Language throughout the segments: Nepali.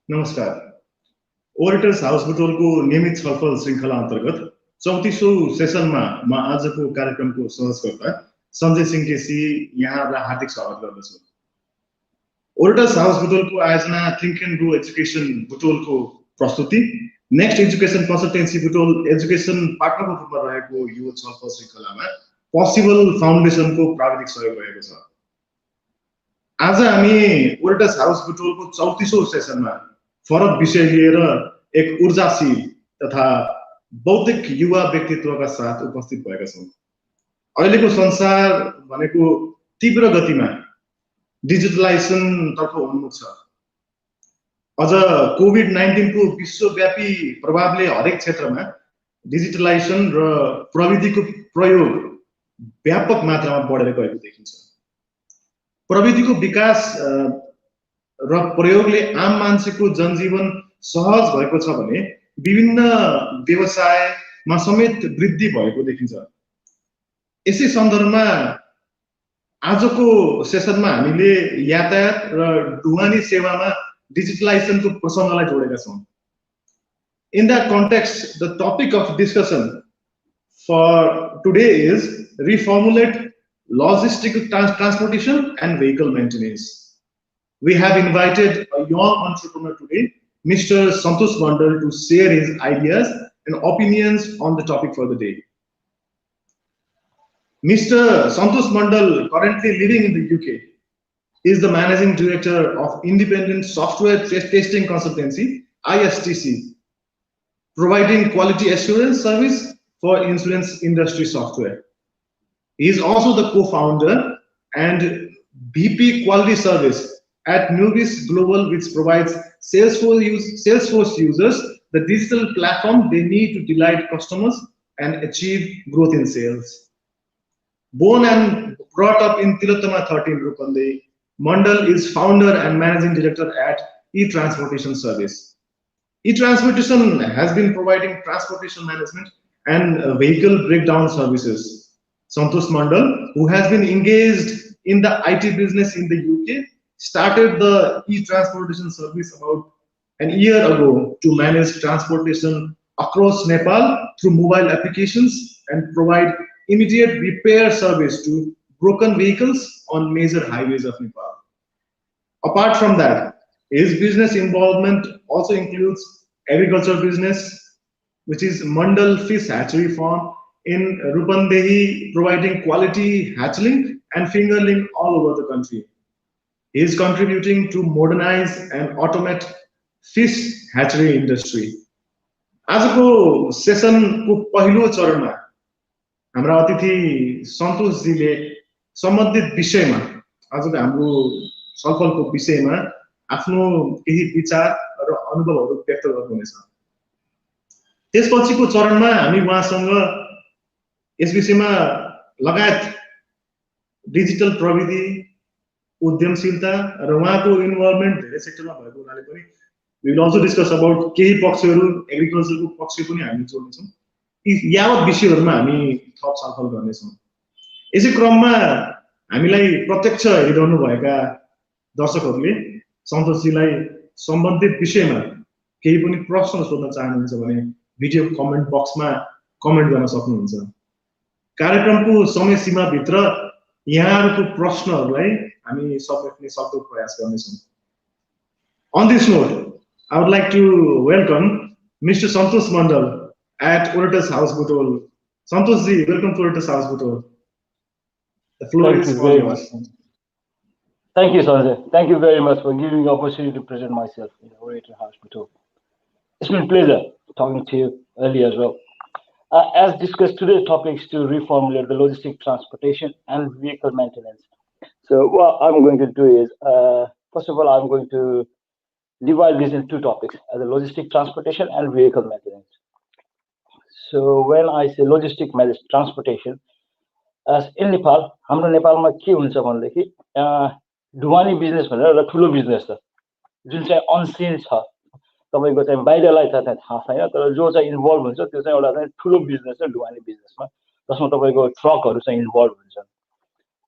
नमस्कार। ओरेटर्स हाउस बुटवलको नियमित छलफल श्रृङ्खला अन्तर्गत 34औं सेसनमा म आजको कार्यक्रमको सहजकर्ता सञ्जय सिंह केसी यहाँलाई हार्दिक स्वागत गर्दछु। ओरेटर्स हाउस बुटवलको आयोजना थिङ्क एन्ड ग्रो एजुकेसन बुटवलको प्रस्तुति next education consultancy Butwal education पार्टनरको रूपमा रहेको यो छलफल श्रृङ्खलामा पोसिबल फाउन्डेसनको प्राविधिक सहयोग रहेको छ। आज हामी ओरेटर्स हाउस बुटवलको 34औं सेसनमा फरक विषय लिएर एक ऊर्जाशील तथा बौद्धिक युवा व्यक्तित्वका साथ उपस्थित भएका छौँ। अहिलेको संसार भनेको तीव्र गतिमा डिजिटलाइजेसन तर्फ उन्मुख छ। अझ कोभिड-19 को विश्वव्यापी प्रभावले हरेक क्षेत्रमा डिजिटलाइजेसन र प्रविधिको प्रयोग व्यापक मात्रामा बढेर गएको देखिन्छ। प्रविधिको विकास र प्रयोगले आम मान्छेको जनजीवन सहज भएको छ भने विभिन्न व्यवसायमा समेत वृद्धि भएको देखिन्छ। यसै सन्दर्भमा आजको सेसनमा हामीले यातायात र ढुवानी सेवामा डिजिटलाइजेसनको प्रसङ्गलाई जोडेका छौँ। In that context, the topic of discussion for today is Reformulate Logistic Transportation and Vehicle Maintenance. We have invited a young entrepreneur today, Mr. Santosh Mandal, to share his ideas and opinions on the topic for the day. Mr. Santosh Mandal, currently living in the UK, is the managing director of independent software testing consultancy, ISTC, providing quality assurance service for insurance industry software. He is also the co-founder and VP Quality Service at Nubis Global, which provides Salesforce users the digital platform they need to delight customers and achieve growth in sales. Born and brought up in Tilottama 13, Rupande, Mandal is founder and managing director at e-Transportation Service. E-Transportation has been providing transportation management and vehicle breakdown services. Santosh Mandal, who has been engaged in the IT business in the UK, started the e-transportation service about a year ago to manage transportation across Nepal through mobile applications and provide immediate repair service to broken vehicles on major highways of Nepal. Apart from that, his business involvement also includes agriculture business, which is Mandal Fish Hatchery Farm in Rupandehi, providing quality hatchling and fingerling all over the country. He is contributing to modernize and automate fish hatchery industry. आजको सेसनको पहिलो चरणमा हाम्रा अतिथि सन्तोषजीले सम्बन्धित विषयमा आजको हाम्रो छलफलको विषयमा आफ्नो केही विचार र अनुभवहरू व्यक्त गर्नुहुनेछ। त्यसपछिको चरणमा हामी उहाँसँग यस विषयमा लगायत डिजिटल प्रविधि उद्यमशीलता र उहाँको इन्भल्भमेन्ट धेरै सेक्टरमा भएको हुनाले पनि we will also discuss about केही पक्षहरू एग्रिकल्चरको पक्ष पनि हामी जोड्नेछौँ। यी यावत विषयहरूमा हामी थप छलफल गर्नेछौँ। यसै क्रममा हामीलाई प्रत्यक्ष हेरिरहनु भएका दर्शकहरूले सन्तोषजीलाई सम्बन्धित विषयमा केही पनि प्रश्न सोध्न चाहनुहुन्छ भने भिडियो कमेन्ट बक्समा कमेन्ट गर्न सक्नुहुन्छ। कार्यक्रमको समय सीमाभित्र यहाँहरूको प्रश्नहरूलाई हामी समेट्ने सक्दो प्रयास गर्नेछौँ। On this note, I would like to welcome Mr. Santosh Mandal at Orators House Butwal. Santosh ji, welcome to Orators House Butwal. The floor is all yours. Thank you, Sanjay. Thank you very much for giving me the opportunity to present myself in the Orators House Butwal. It's been a pleasure talking to you earlier as well. As discussed, today's topic is to reformulate the logistic transportation and vehicle maintenance. So what I'm going to do is, first of all, I'm going to divide this into two topics, the logistic transportation and vehicle maintenance. So when I say logistic transportation, as in Nepal, हाम्रो नेपालमा के हुन्छ भनेदेखि ढुवानी बिजनेस भनेर एउटा ठुलो बिजनेस छ जुन चाहिँ अनसिन छ, तपाईको चाहिँ बाहिरलाई त थाहा छैन, तर जो चाहिँ इन्भल्भ हुन्छ त्यो चाहिँ एउटा चाहिँ ठुलो बिजनेस छ ढुवानी बिजनेसमा, जसमा तपाईको ट्रकहरू चाहिँ इन्भल्भ हुन्छन्,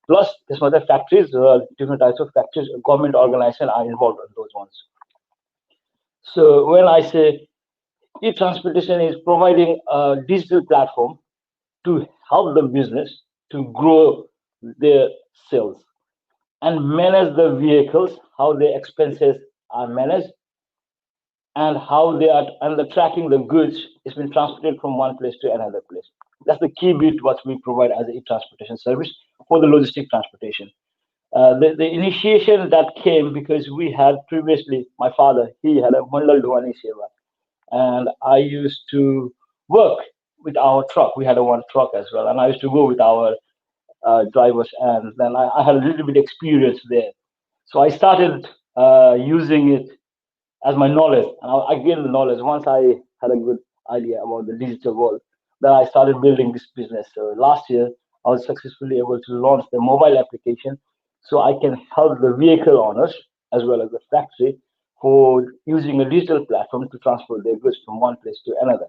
प्लस त्यसमा चाहिँ फ्याक्ट्रिज र different types of factories government organisation are involved in those ones. So when I say e-transportation is providing a digital platform to help the business to grow their sales and manage the vehicles, how their expenses are managed, and how they are and the tracking the goods is been transported from one place to another place. That's the key bit what we provide as a e-transportation service for the logistic transportation. The initiation that came because we had previously, my father, he had a Mandal Dhwani Seva, and I used to work with our truck. We had a one truck as well, and I used to go with our drivers, and then I had a little bit experience there. So I started using it as my knowledge, and I gained the knowledge once I had a good idea about the digital world. Then I started building this business. So last year, I was successfully able to launch the mobile application, so I can help the vehicle owners as well as the factory for using a digital platform to transport their goods from one place to another.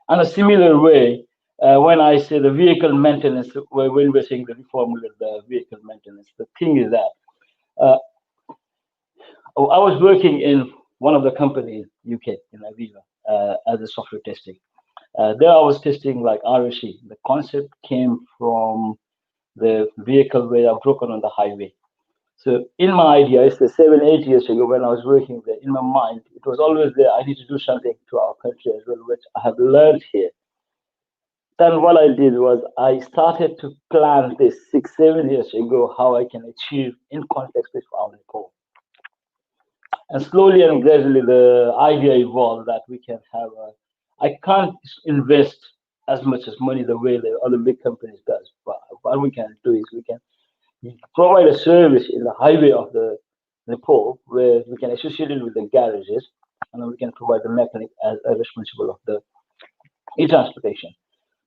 And a similar way, when I say the vehicle maintenance, when we're saying the reformulate the vehicle maintenance, the thing is that uh, I was working in one of the companies in UK in Aviva as a software testing. There I was testing like RSC. The concept came from the vehicle where are broken on the highway. So in my idea, it's the 7, 8 years ago when I was working there, in my mind, it was always there, I need to do something to our country as well, which I have learned here. Then what I did was I started to plan this 6, 7 years ago how I can achieve in context with our Nepal. And slowly and gradually, the idea evolved that we can have a. I can't invest as much as money the way the other big companies does, but what we can do is we can provide a service in the highway of the Nepal where we can associate it with the garages, and then we can provide the mechanic as a responsible of the e-transportation.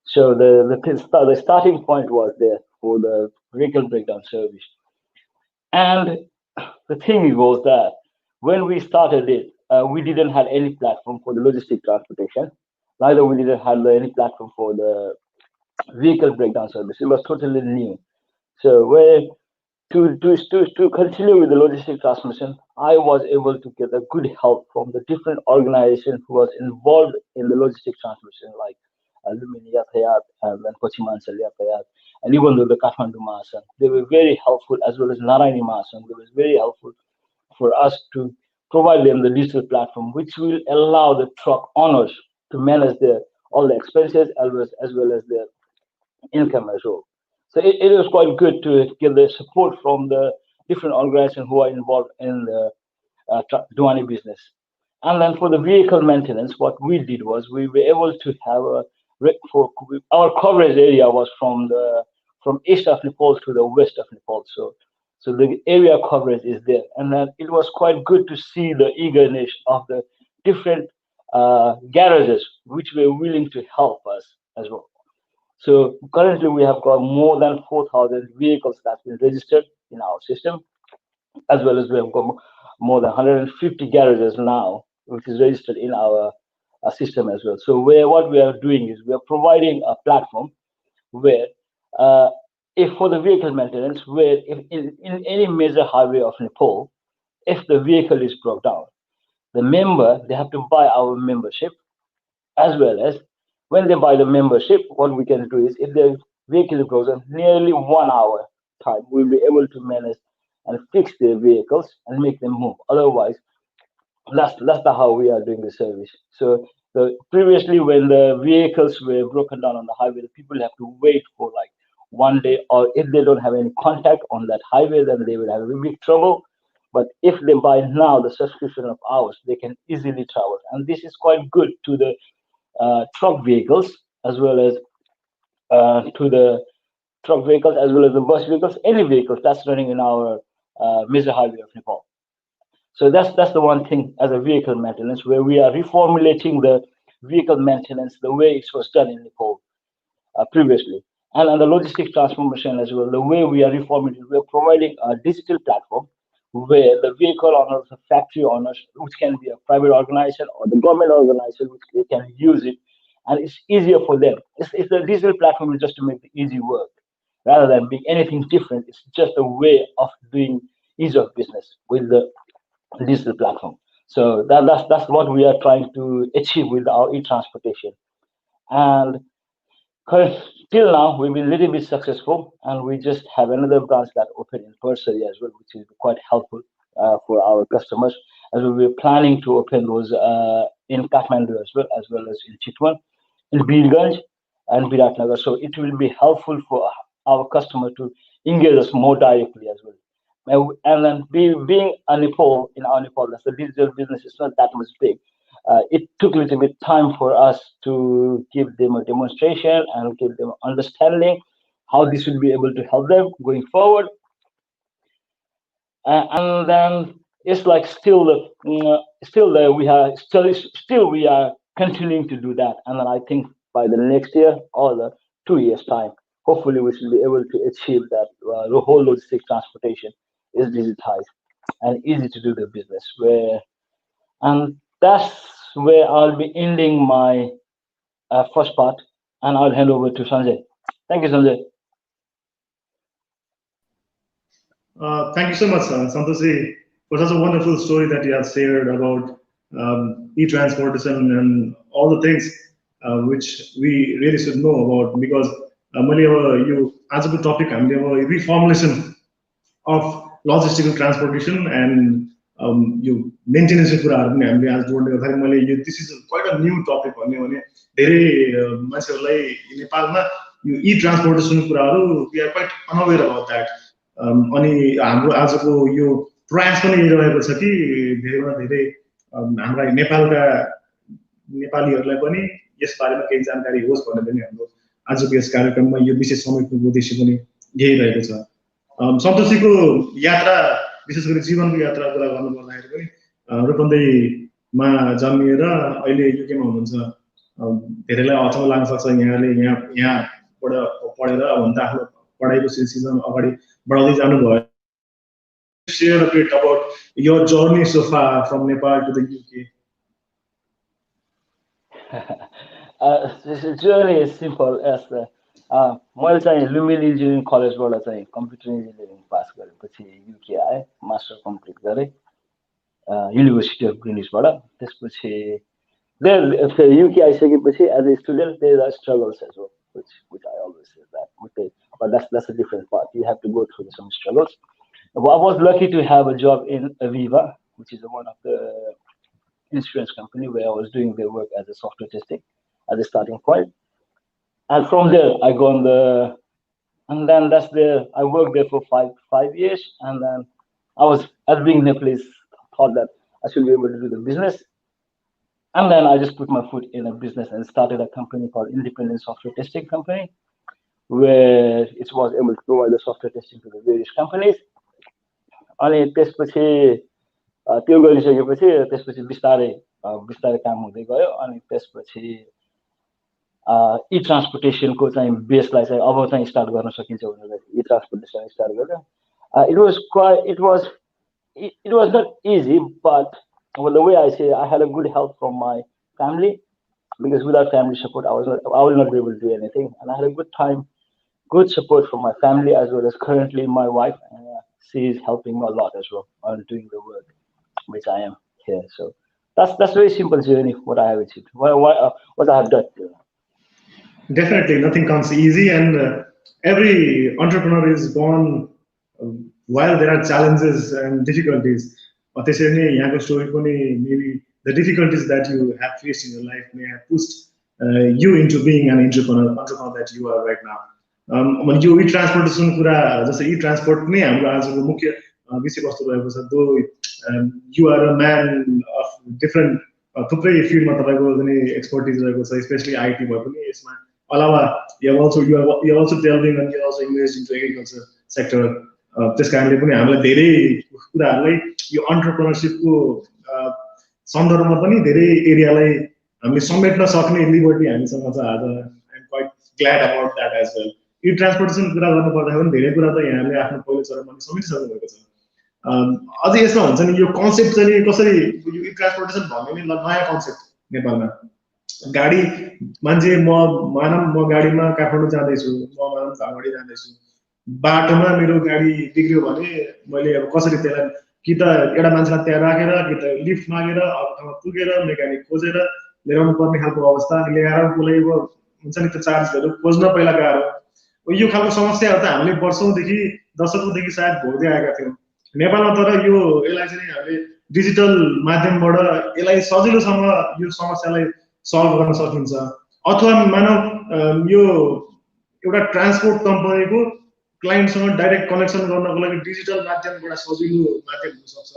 So the starting point was there for the vehicle breakdown service. And the thing was that when we started it, we didn't have any platform for the logistic transportation. Neither we didn't have any platform for the vehicle breakdown service. It was totally new. So where to continue with the logistic transmission, I was able to get a good help from the different organizations who was involved in the logistic transmission, like Lumini Yatayat and then Kochimansal Yatayat, and even though the Kathmandu Mahasangh, they were very helpful, as well as Narayani Mahasangh, they were very helpful for us to provide them the digital platform, which will allow the truck owners to manage their all the expenses as well as their income as well. So it was quite good to get the support from the different organizations who are involved in the Duani business. And then for the vehicle maintenance, what we did was we were able to have a for our coverage area was from east of Nepal to the west of Nepal. So the area coverage is there, and then it was quite good to see the eagerness of the different garages which were willing to help us as well. So currently we have got more than 4,000 vehicles that's been registered in our system, as well as we have got more than 150 garages now, which is registered in our system as well. So what we are doing is we are providing a platform where, uh, if for the vehicle maintenance, where if in any major highway of Nepal, if the vehicle is broke down, the member they have to buy our membership, as well as when they buy the membership, what we can do is if the vehicle goes on nearly 1 hour time, we'll be able to manage and fix their vehicles and make them move. Otherwise, that's the how we are doing the service. So the previously when the vehicles were broken down on the highway, the people have to wait for like 1 day, or if they don't have any contact on that highway, then they will have a big trouble. But if they buy now the subscription of ours, they can easily travel, and this is quite good to the truck vehicles as well as to the truck vehicles as well as the bus vehicles, any vehicles that's running in our major highway of Nepal. So that's the one thing as a vehicle maintenance, where we are reformulating the vehicle maintenance the way it was done in Nepal previously. And on the logistic transformation as well, the way we are reforming it, we are providing a digital platform where the vehicle owners, the factory owners, which can be a private organization or the government organization, which they can use it, and it's easier for them. It's the digital platform is just to make the easy work rather than being anything different. It's just a way of doing ease of business with the digital platform. So that's what we are trying to achieve with our e-transportation. And till now, we've been a little bit successful, and we just have another branch that opened in Pursery as well, which is quite helpful for our customers. As well, we're planning to open those in Kathmandu as well as in Chitwan, in Birganj and Biratnagar. So it will be helpful for our customer to engage us more directly as well. And then being a Nepal, in our Nepal, that's the digital business is not that much big. It took a little bit time for us to give them a demonstration and give them understanding how this will be able to help them going forward. And then it's like still we are continuing to do that. And then I think by the next year or the 2 years time, hopefully we should be able to achieve that the whole logistic transportation is digitized and easy to do the business. And that's where I'll be ending my first part, and I'll hand over to Sanjay. Thank you, Sanjay. Thank you so much, Santoshi, for such a wonderful story that you have shared about e-transportation and all the things which we really should know about. Because you as a topic, reformulation of logistical transportation and you maintenance कुराहरु पनि हामीले आज जोड्ने गर्दाखेरि मैले यो this is quite a new topic भन्ने भने धेरै मान्छेहरूलाई नेपालमा यो ई ट्रान्सपोर्टेसन कुराहरु we are quite unaware about that अनि हाम्रो आजको यो प्रयास पनि रहेको छ कि धेरैभन्दा धेरै हाम्रा नेपालका नेपालीहरूलाई पनि यस बारेमा केही जानकारी होस् भनेर पनि हाम्रो आजको यस कार्यक्रममा यो विशेष समेट्नुको उद्देश्य पनि यही रहेको छ। सन्तोषीको यात्रा विशेष गरी जीवनको यात्रा कुरा गर्नु पर्दाखेरि पनि रूपन्देहीमा जन्मिएर अहिले युकेमा हुनुहुन्छ। धेरैलाई अचम्म लाग्न सक्छ यहाँले यहाँबाट पढेर भन्दा आफ्नो पढाइको सिलसिलामा अगाडि बढाउँदै जानुभयो। Share a bit about your journey so far from Nepal to the UK. This journey is simple as मैले चाहिँ लुम्बिनी इन्जिनियरिङ कलेजबाट चाहिँ कम्प्युटर इन्जिनियरिङ पास गरेपछि युके आएँ, मास्टर कम्प्लिट गरेँ युनिभर्सिटी अफ ग्रिनिचबाट। त्यसपछि युके आइसकेपछि as a student there are struggles as well, which I always say that, okay, but that's a different part. You have to go through some struggles. I was lucky to have a job in Aviva, which is one of the insurance company where I was doing their work as a software testing as a starting point. And from there, I go on and then I worked there for five years. And then I was, as being Nepalese, thought that I should be able to do the business. And then I just put my foot in a business and started a company called Independent Software Testing Company, where it was able to provide the software testing to the various companies. अनि त्यसपछि त्यो गरिसकेपछि त्यसपछि बिस्तारै काम हुँदै गयो। अनि त्यसपछि ई ट्रान्सपोर्टेसनको चाहिँ बेसलाई चाहिँ अब चाहिँ स्टार्ट गर्न सकिन्छ भनेर ई ट्रान्सपोर्टेसन स्टार्ट गर्यो। It was not easy, but the way I say, I had a good help from my family, because without family support, I would not be able to do anything. And I had a good support from my family, as well as currently my wife. She is helping me a lot as well on doing the work, which I am here. So that's very simple journey. What I have achieved, what I have done. Definitely, nothing comes easy, and every entrepreneur is born while there are challenges and difficulties. Maybe the difficulties that you have faced in your life may have pushed you into being an entrepreneur that you are right now. यो ई ट्रान्सपोर्टेसन कुरा जस्तै ई ट्रान्सपोर्ट नै हाम्रो आजको मुख्य विषयवस्तु रहेको छ। Though you are a man of different थुप्रै फिल्डमा तपाईँको जुन एक्सपर्टिज रहेको छ, स्पेसली आइटी भए पनि यसमा अलावा you also delving and you also invest into agriculture sector. त्यस कारणले पनि हामीलाई धेरै कुराहरूलाई यो अन्टरप्रेन्योरसिपको सन्दर्भमा पनि धेरै एरियालाई हामीले समेट्न सक्ने लिबर्टी हामीसँग छ आज। I am quite glad about that as well. E transportation कुरा गर्नु पर्दा पनि धेरै कुरा त यहाँले आफ्नो पहिलो चरणमा समेटिसक्नु भएको छ। अझै यसमा हुन्छ नि यो कन्सेप्ट चाहिँ कसरी यो ई ट्रान्सपोर्टेसन भन्ने नि नयाँ कन्सेप्ट नेपालमा। गाडी मान्छे म गाडीमा काठमाडौँ जाँदैछु, म झालबाडी जाँदैछु, बाटोमा मेरो गाडी बिग्रियो भने मैले अब कसरी त्यसलाई कि त एउटा मान्छेलाई त्यहाँ राखेर कि त लिफ्ट मागेर अर्को ठाउँमा पुगेर मेकानिक खोजेर ल्याउनु पर्ने खालको अवस्था ल्याएर बोलाइको हुन्छ नि त्यो चार्जहरू खोज्न पहिला गाह्रो यो खालको समस्याहरू त हामीले वर्षौँदेखि दशकौँदेखि सायद भोग्दै आएका थियौँ नेपालमा तर यो यसलाई चाहिँ हामीले डिजिटल माध्यमबाट यसलाई सजिलोसँग यो समस्यालाई सल्भ गर्न सकिन्छ अथवा मानव यो एउटा ट्रान्सपोर्ट कम्पनीको क्लाइन्टसँग डाइरेक्ट कनेक्सन गर्नको लागि डिजिटल माध्यम एउटा सजिलो माध्यम हुनसक्छ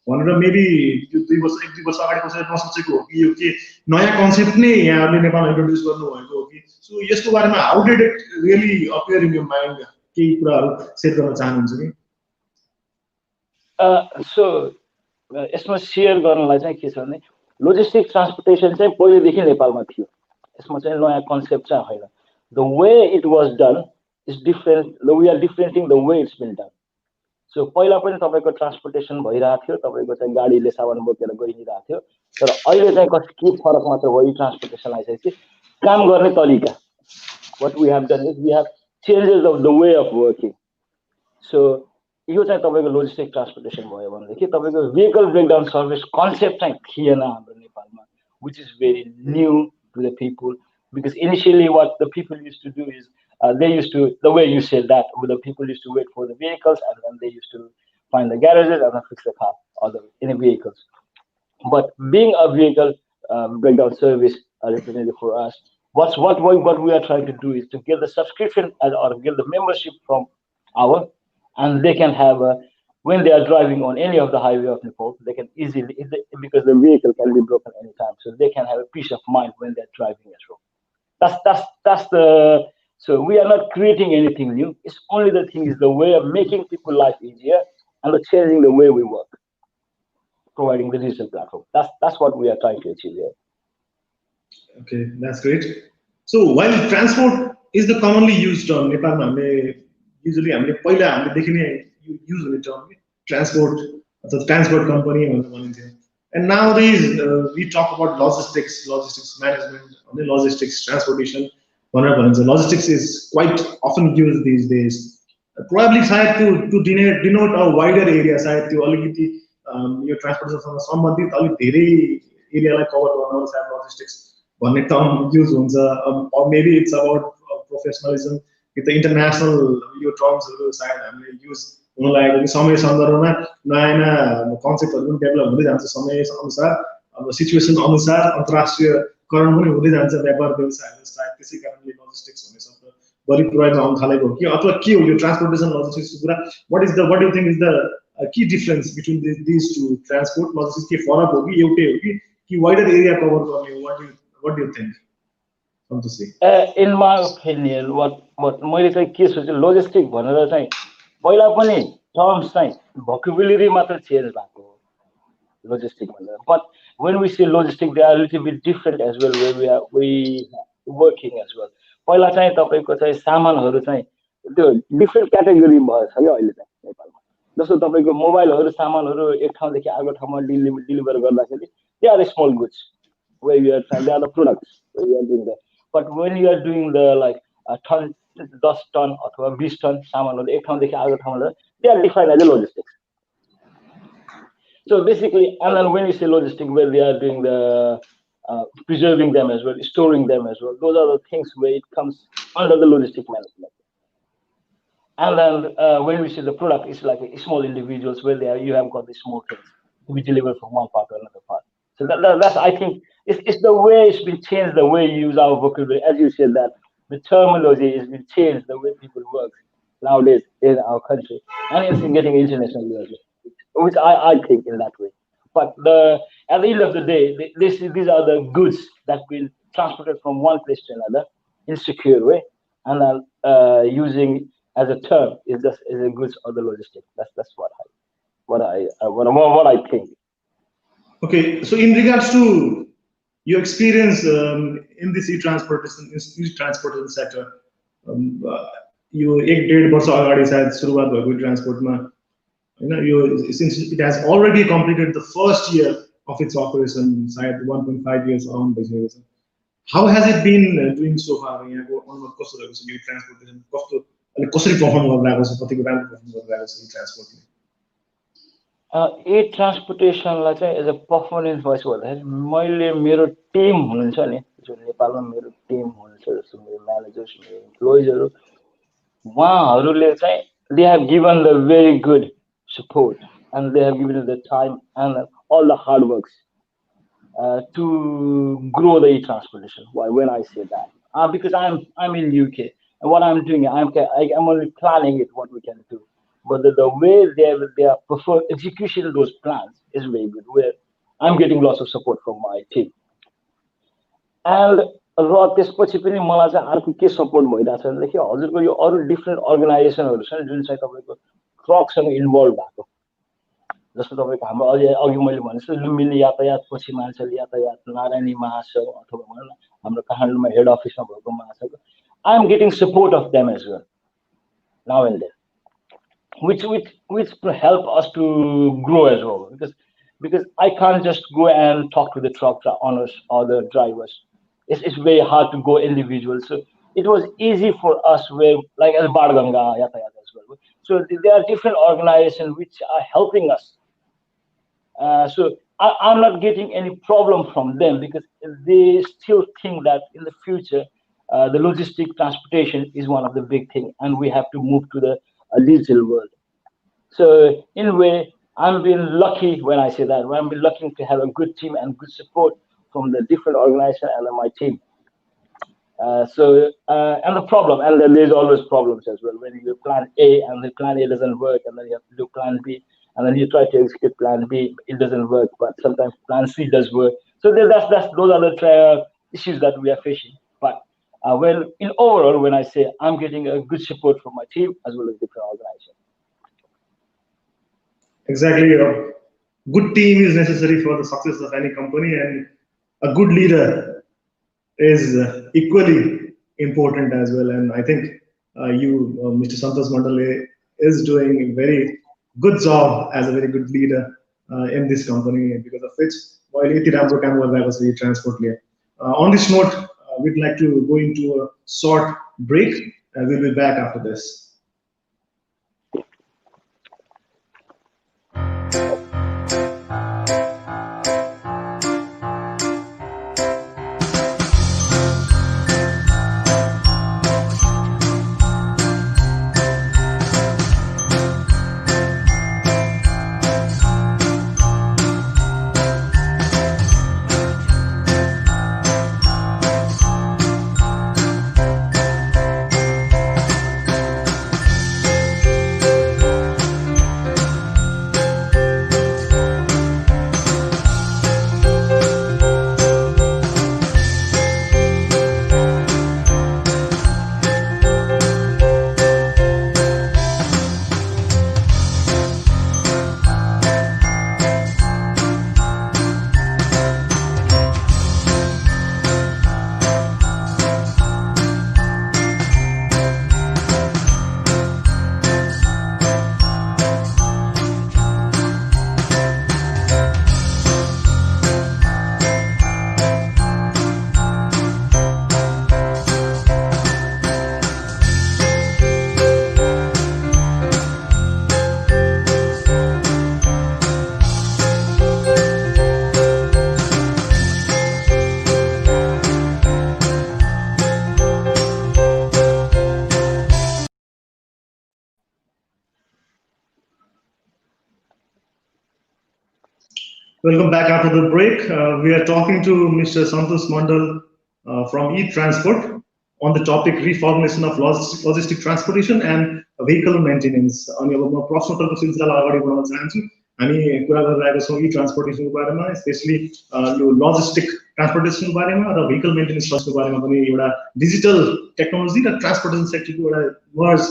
भनेर मेबी यो 1-2 वर्ष अगाडि कसैले नसोचेको हो कि यो के नयाँ कन्सेप्ट नै यहाँहरूले नेपालमा इन्ट्रोड्युस गर्नुभएको हो कि सो यसको बारेमा how did it really appear in your mind केही कुराहरू सेयर गर्न चाहनुहुन्छ कि सो यसमा सेयर गर्नलाई चाहिँ के छ भने लोजिस्टिक ट्रान्सपोर्टेसन चाहिँ पहिलेदेखि नेपालमा थियो यसमा चाहिँ नयाँ कन्सेप्ट चाहिँ होइन the way it was done is different we are differentiating the way it's been done so पहिला पनि तपाईँको ट्रान्सपोर्टेसन भइरहेको थियो तपाईँको चाहिँ गाडीले सामान बोकेर गइरहेको थियो तर अहिले चाहिँ के फरक मात्र भयो ट्रान्सपोर्टेसन आइसकेपछि काम गर्ने तरिका what we have done is we have changes of the way of working so यो चाहिँ तपाईँको लोजिस्टिक ट्रान्सपोर्टेसन भयो भनेदेखि तपाईँको भेहिकल ब्रेकडाउन सर्भिस कन्सेप्ट चाहिँ थिएन हाम्रो नेपालमा which is very new to the people because initially what the people use to do is they used to, the way you said that, the people used to wait for the vehicles and then they used to find the garages and then fix the car or any vehicles. But being a vehicle breakdown service representative for us, what we are trying to do is to get the subscription or get the membership from our, and they can have when they are driving on any of the highway of Nepal, they can easily, because the vehicle can be broken anytime, so they can have a peace of mind when they're driving as well. That's the, so we are not creating anything new. It's only the thing is the way of making people life easier and changing the way we work, providing the digital platform. That's what we are trying to achieve here. Okay, that's great. So while transport is the commonly used term, Nepal usually use the term transport, the transport company, and nowadays we talk about logistics management, logistics transportation. Logistics is quite often used these days. Probably to denote a wider area, your transportation some area like cover logistics. One term use or maybe it's about professionalism with the international terms side use समय सन्दर्भमा नयाँ नयाँ कन्सेप्टहरु पनि डेभलप हुँदै जान्छ समय अनुसार अब सिचुएसन अनुसार अन्तर्राष्ट्रियकरण पनि हुँदै जान्छ व्यापार व्यवसायहरु सायद त्यसै कारणले लजिस्टिक्स भन्ने शब्द बढी प्रयोगमा आउन थालेको हो कि अथवा के हो यो ट्रान्सपोर्टेसन लजिस्टिक्सको कुरा what do you think is the key difference between these two transport logistics के फरक हो कि एउटै हो कि wider area cover गर्ने हो what do you think in my opinion what मैले चाहिँ के सोचे लोजिस्टिक भनेर चाहिँ पहिला पनि टर्म्स चाहिँ भोकाबुलरी मात्र चेन्ज भएको हो लोजिस्टिक भनेर but when we say logistic they are a little bit different as well where we working as well पहिला चाहिँ तपाईको चाहिँ सामानहरु चाहिँ त्यो डिफरेन्ट क्याटेगोरी भएछ के अहिले चाहिँ नेपालमा जस्तो तपाईको मोबाइलहरु सामानहरु एक ठाउँदेखि अर्को ठाउँमा डेलिभर गर्दाखेरि they are small goods where you are trying, they are the products where you are doing that. But when you are doing the like a ton, 10 ton or 20 ton saman, they are defined as a logistics. So basically, and then when you say logistics, where they are doing the preserving them as well, storing them as well, those are the things where it comes under the logistic management. And then when we say the product, it's like small individuals where they are, you have got the small things to be delivered from one part to another part. So that's I think it's the way it's been changed, the way you use our vocabulary. As you said, that the terminology has been changed, the way people work nowadays in our country, and it's getting international, which I think in that way. But at the end of the day, these are the goods that been transported from one place to another in secure way, and then using as a term is a goods or the logistics. That's what I think. Okay, so in regards to your experience in this e-transportation sector, you 1.5 वर्ष अगाडि सायद सुरुवात भएको ट्रान्सपोर्टमा हैन since it has already completed the first year of its operation सायद 1.5 years around भइसकेको छ. How has it been doing so far? यहाँको अनुभव कस्तो रहेको छ यो ट्रान्सपोर्टेसन कस्तो अनि कसरी परफर्म गरिरहेको छ कतिको राम्रो परफर्म गरिरहेको छ यो ट्रान्सपोर्टले ट्रान्सपोर्टेसनलाई चाहिँ एज अ पर्फर्मेन्स वाइज भन्दाखेरि मैले मेरो टिम हुनुहुन्छ नि, जुन नेपालमा मेरो टिम हुनुहुन्छ, जस्तो मेरो म्यानेजर्स, मेरो इम्प्लोइजहरू, उहाँहरूले चाहिँ they have given the very good support, and they have given us the time and all the hard works to grow the e-transportation. Why? When I say that, because I'm in UK, and what I'm doing, I'm only planning it, what we can do, but the way they are prefer execution of those plans is very good. Where I'm getting lots of support from my team, and र त्यसपछि पनि मलाई चाहिँ अर्को के सपोर्ट भइरहेको छ भनेदेखि हजुरको यो अरू डिफ्रेन्ट अर्गनाइजेसनहरू छ जुन चाहिँ तपाईँको ट्रकसँग इन्भल्भ भएको, जस्तो तपाईँको हाम्रो अघि मैले भने जस्तो लुम्बिनी यातायातपछि मान्छेले यातायात नारायणी महासङ्घ अथवा भनौँ न हाम्रो काठमाडौँमा हेड अफिसमा भएको महासङ्घ, I am getting support of them as well now and then, which help us to grow as well, because I can't just go and talk to the truck owners or the drivers. It's very hard to go individual. So it was easy for us, where like as Barganga Yatayat as well. So there are different organizations which are helping us. So I'm not getting any problem from them, because they still think that in the future the logistic transportation is one of the big things, and we have to move to the digital world. So in a way, I'm being lucky when I say that. I'm being lucky to have a good team and good support from the different organizations and my team. And the problem, and then there's always problems as well. When you plan A and the plan A doesn't work, and then you have to do plan B, and then you try to execute plan B, it doesn't work, but sometimes plan C does work. So those are the issues that we are facing. But in overall, when I say I'm getting a good support from my team as well as different organizations. Exactly. A good team is necessary for the success of any company, and a good leader is equally important as well. And I think Mr. Santosh Mandal, is doing a very good job as a very good leader in this company, because of which transport. On this note, we'd like to go into a short break, and we'll be back after this. Welcome back after the break. We are talking to Mr. Santosh Mandal from e-transport on the topic reformulation of logistic transportation and vehicle maintenance. अनि अब म प्रश्नोत्तरको सिलसिलालाई अगाडि बढाउन चाहन्छु। हामी कुरा गरिरहेका छौँ e-transportationको बारेमा, स्पेशली यो logistic transportation को बारेमा र vehicle maintenance को बारेमा पनि एउटा डिजिटल टेक्नोलोजी र ट्रान्सपोर्टेसन सेक्टरको एउटा मर्ज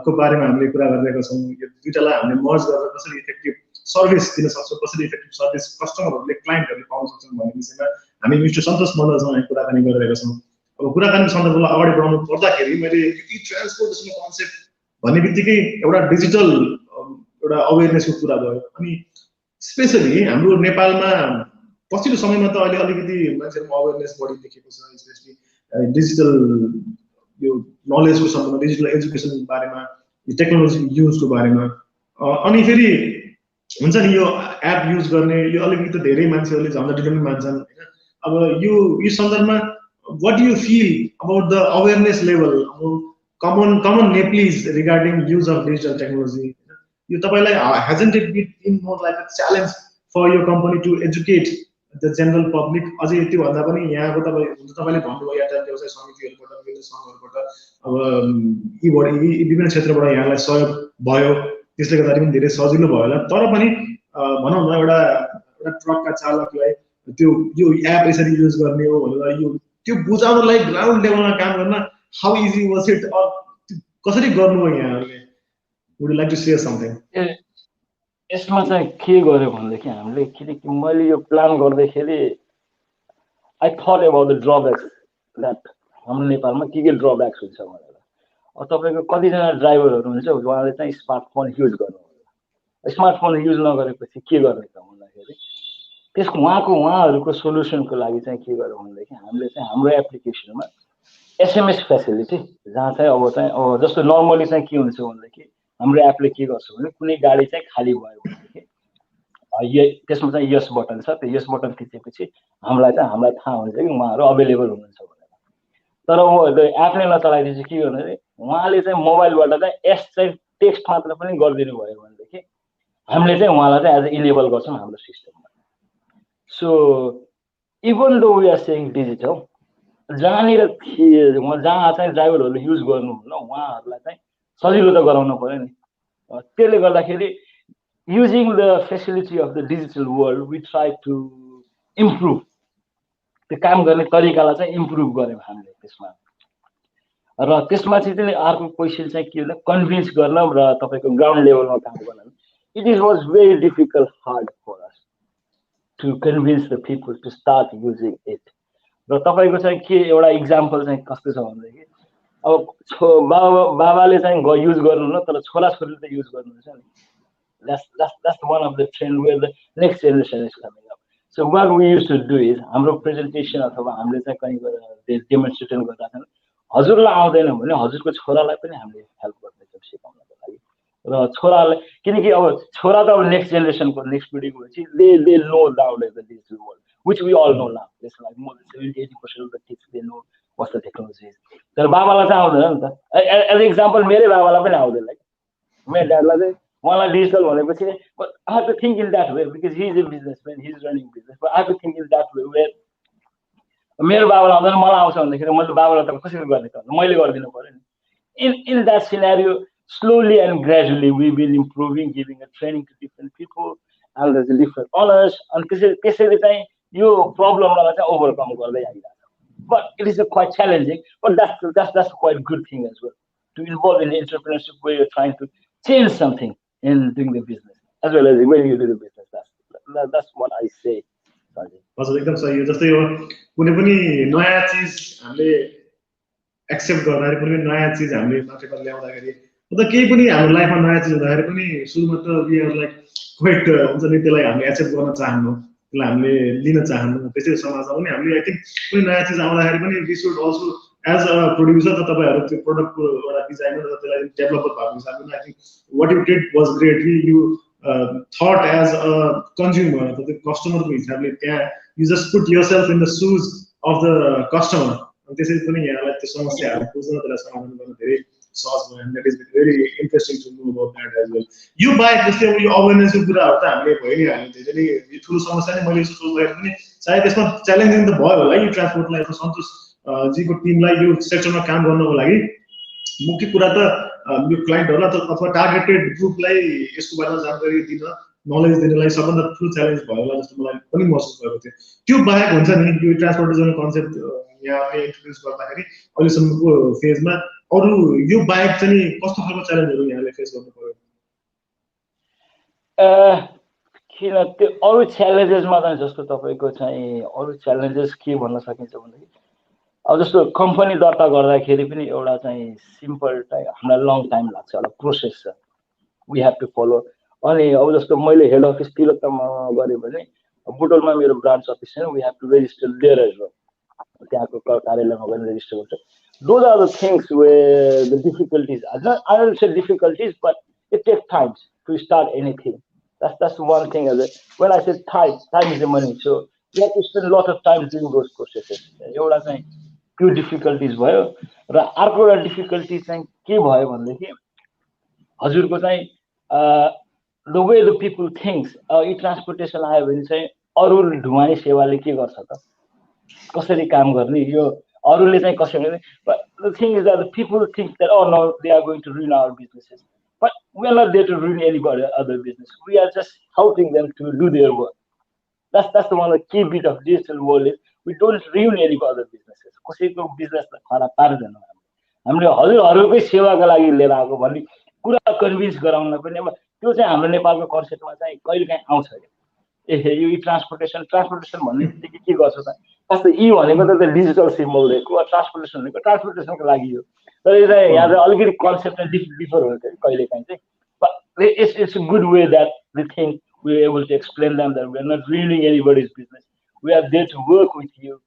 को बारेमा हामीले कुरा गरिरहेका छौँ। यो दुईटालाई हामीले मर्ज गरेर कसरी इफेक्टिभ सर्भिस दिन सक्छौँ, कसरी इफेक्टिभ सर्भिस कस्टमरहरूले क्लाइन्टहरूले पाउन सक्छन् भन्ने विषयमा हामी मिस्टर सन्तोष मल्लसँग कुराकानी गरिरहेका छौँ। अब कुराकानी सन्दर्भलाई अगाडि बढाउनु पर्दाखेरि मैले ई ट्रान्सपोर्टेसन कन्सेप्ट भन्ने बित्तिकै एउटा डिजिटल एउटा अवेरनेसको कुरा भयो। अनि स्पेशली हाम्रो नेपालमा पछिल्लो समयमा त अहिले अलिकति मान्छेहरुमा अवेरनेस बढी देखेको छ, स्पेशली डिजिटल यो नलेजको सम्बन्ध, डिजिटल एजुकेसन बारेमा, टेक्नोलोजी युजको बारेमा। अनि फेरि हुन्छ नि यो एप युज गर्ने यो अलिकति धेरै मान्छेहरूले झन्डा पनि मान्छन् हैन अब यो सन्दर्भमा what do you feel about the awareness level common Nepalese regarding use of digital technology यो तपाईलाई hasn't it been more like a challenge for your company to educate the general public अझै त्यो भन्दा पनि यहाँको तपाईले भन्नुभयो यातायात व्यवसाय समितिहरुबाट विभिन्न संघहरुबाट अब यी विभिन्न क्षेत्रबाट यहाँलाई सहयोग भयो त्यसले गर्दा पनि धेरै सजिलो भयो होला तर पनि भनौं न एउटा ट्रकका चालकलाई त्यो यो एप यसरी युज गर्ने हो भनेर यो त्यो बुझाउनलाई ग्राउन्ड लेभलमा काम गर्न हाउ इजी वाज इट कसरी गर्नुभयो यहाँहरुले would you like to share something यसमा चाहिँ के गर्यो भनेदेखि हामीले किनकि मैले यो प्लान गर्दाखेरि I thought about the ड्रब्याक्स that हाम्रो नेपालमा के ड्रब्याक्स हुन्छ भनेर अब तपाईँको कतिजना ड्राइभरहरू हुन्छ उहाँले चाहिँ स्मार्टफोन युज गर्नु स्मार्टफोन युज नगरेपछि के गर्ने त भन्दाखेरि त्यसको उहाँहरूको सोल्युसनको लागि चाहिँ के गर्यो भनेदेखि हामीले चाहिँ हाम्रो एप्लिकेसनमा एसएमएस फेसिलिटी जहाँ चाहिँ अब जस्तो नर्मली चाहिँ के हुन्छ भनेदेखि हाम्रो एपले के गर्छ भने कुनै गाडी चाहिँ खाली भयो भनेदेखि त्यसमा चाहिँ यस बटन छ त्यो यस बटन थिचेपछि हामीलाई थाहा हुन्छ कि उहाँहरू अवेलेबल हुनुहुन्छ भनेर तर एपले नचलाइदिएपछि के गर्नु भने उहाँले चाहिँ मोबाइलबाट चाहिँ एस चाहिँ टेक्स्ट मात्र पनि गरिदिनु भयो भनेदेखि हामीले चाहिँ उहाँलाई चाहिँ एज इनेबल गर्छौँ हाम्रो सिस्टममा so even though we are saying digital जहाँनिर जहाँ चाहिँ ड्राइभरहरूले युज गर्नुहुन्न उहाँहरूलाई चाहिँ सजिलो त गराउनु पर्यो नि त्यसले गर्दाखेरि using the facility of the digital world we try to improve त्यो काम गर्ने तरिकालाई चाहिँ इम्प्रुभ गर्यौँ हामीले त्यसमा र त्यसमा चाहिँ अर्को क्वेसन चाहिँ के भन्दा कन्भिन्स गर्न र तपाईँको ग्राउन्ड लेभलमा काम गर्न it was very difficult hard for us to convince the people to start using it र तपाईँको चाहिँ के एउटा इक्जाम्पल चाहिँ कस्तो छ भनेदेखि अब बाबाले चाहिँ युज गर्नुहुन्न तर छोराछोरीले त युज गर्नुहुन्छ नि that's one of the trend where the next generation is coming up. So what we used to do is हाम्रो प्रेजेन्टेसन अथवा हामीले चाहिँ कहीँ गएर डेमोन्स्ट्रेसन गर्दा चाहिँ हजुरलाई आउँदैन भने हजुरको छोरालाई पनि हामीले हेल्प गर्दैछौँ सिकाउनको लागि र छोरालाई किनकि अब छोरा त अब नेक्स्ट जेनेरेसनको नेक्स्ट पिढीको भएपछि they know nowadays the digital world which we all know now. It's like more than 70-80% of the kids they know what's the technology is. तर बाबालाई चाहिँ आउँदैन नि त एज एक्जाम्पल मेरै बाबालाई पनि आउँदैन मेरो ड्याडलाई चाहिँ उहाँलाई डिजिटल भनेपछि but I have to think in that way because he is a businessman, he is running business, but I have to think in that way where मेरो बाबालाई आउँदैन मलाई आउँछ भन्दाखेरि मैले बाबालाई त कसरी गर्ने त मैले गरिदिनु पर्यो नि in that scenario slowly and gradually we've been improving, giving a training to different people and there's different honors and त्यसैले चाहिँ यो प्रब्लमलाई चाहिँ ओभरकम गर्दै आइरहेको छ but it is quite challenging but that's quite good thing as well to involve in entrepreneurship where you're trying to change something in doing the business as well as when you do the business that's what I say. हजुर एकदम सही हो जस्तै यो कुनै पनि नयाँ चीज हामीले एक्सेप्ट गर्दाखेरि कुनै पनि नयाँ चीज हामीले मार्केटमा ल्याउँदाखेरि मतलब केही पनि हाम्रो लाइफमा नयाँ चीज हुँदाखेरि पनि सुरुमा त वी आर लाइक क्वाइट हुन्छ नि त्यसलाई हामीले एक्सेप्ट गर्न चाहन्नौँ त्यसलाई हामीले लिन चाहन्नौँ त्यसै समाजमा पनि हामीले आई थिंक कुनै नयाँ चीज आउँदाखेरि पनि we should also as a producer त तपाईहरु त्यो प्रोडक्टको एउटा डिजाइनर र त्यसलाई डेभलपर भएको हिसाबले I think what you did was great you thought as a consumer the customer को हिसाबले त्यहाँ you just put yourself in the shoes of the customer त्यसैले पनि यहाँलाई त्यो समस्याहरु बुझ्न त्यसलाई समाधान गर्न धेरै सहज भयो and that is very interesting to know about that as well यो बाहेक जस्तै अब यो अवेयरनेसको कुराहरु त हामीले भइ नै हाल्यो त्यसैले यो ठूलो समस्या नै मैले यसो सोच्दाखेरि पनि सायद यसमा च्यालेन्जिङ त भयो होला यो ट्रान्सपोर्टलाई सन्तोष जीको टिमलाई यो सेक्टरमा काम गर्नको लागि मुख्य कुरा त यो क्लाइन्टहरुलाई अथवा टार्गेटेड ग्रुपलाई यसको बारेमा जानकारी दिन नलेज दिनलाई सबभन्दा ठूलो च्यालेन्ज भयो होला जस्तो मलाई पनि महसुस भएको थियो त्यो बाहेक हुन्छ नि यो ट्रान्सपोर्टेसन कन्सेप्ट यहाँले इन्ट्रोड्युस गर्दाखेरि अहिलेसम्मको फेजमा अरु यो बाहेक चाहिँ कस्तो खालको च्यालेन्जहरु यहाँले फेस गर्नु पर्यो किन त्यो अरु च्यालेन्जेसमा चाहिँ जस्तो तपाईको चाहिँ अरु च्यालेन्जेस के भन्न सकिन्छ भन्दाखेरि अब जस्तो कम्पनी दर्ता गर्दाखेरि पनि एउटा चाहिँ सिम्पल हामीलाई लङ टाइम लाग्छ एउटा प्रोसेस छ वी हैव टु फलो अनि अब जस्तो मैले हेड अफिस तिर त गरे भने बुटोलमा मेरो ब्रान्च अफिस छ we have to register there as well त्यहाँको कार्यालयमा गएर रेजिस्टर गर्छ those are the things where the difficulties I don't say difficulties but it takes times to start anything That's one thing. When I said time is the money. So we have to spend a lot of time doing those processes. एउटा चाहिँ त्यो डिफिकल्टिज भयो र अर्को एउटा डिफिकल्टी चाहिँ के भयो भनेदेखि हजुरको चाहिँ the way the people thinks यी ट्रान्सपोर्टेसन आयो भने चाहिँ अरू ढुवानी सेवाले के गर्छ त कसरी काम गर्ने यो अरूले चाहिँ कसरी गर्ने but the thing is that the people think that oh no they are going to ruin our businesses but we are not there to ruin anybody other business we are just helping them to do their work that's the one the key bit of digital world is we don't ruin any other businesses कसैको बिजनेसलाई खराब पार्दैन हामीले हजुरहरुकै सेवाको लागि लिएर आएको भन्ने कुरा कन्भिन्स गराउन पनि अब त्यो चाहिँ हाम्रो नेपालको कन्सेप्टमा चाहिँ कहिलेकाहीँ आउँछ ए यो ट्रान्सपोर्टेसन भन्ने बित्तिकै के गर्छ त जस्तो ई भनेको त डिजिटल सिम्बल दिएको ट्रान्सपोर्टेसन भनेको ट्रान्सपोर्टेसनको लागि हो तर यो चाहिँ यहाँ चाहिँ अलिकति कन्सेप्ट डिफर हुन्छ कहिलेकाहीँ चाहिँ but it's a good way that we think we are able to explain them that we are not ruining anybody's business we are there to work with you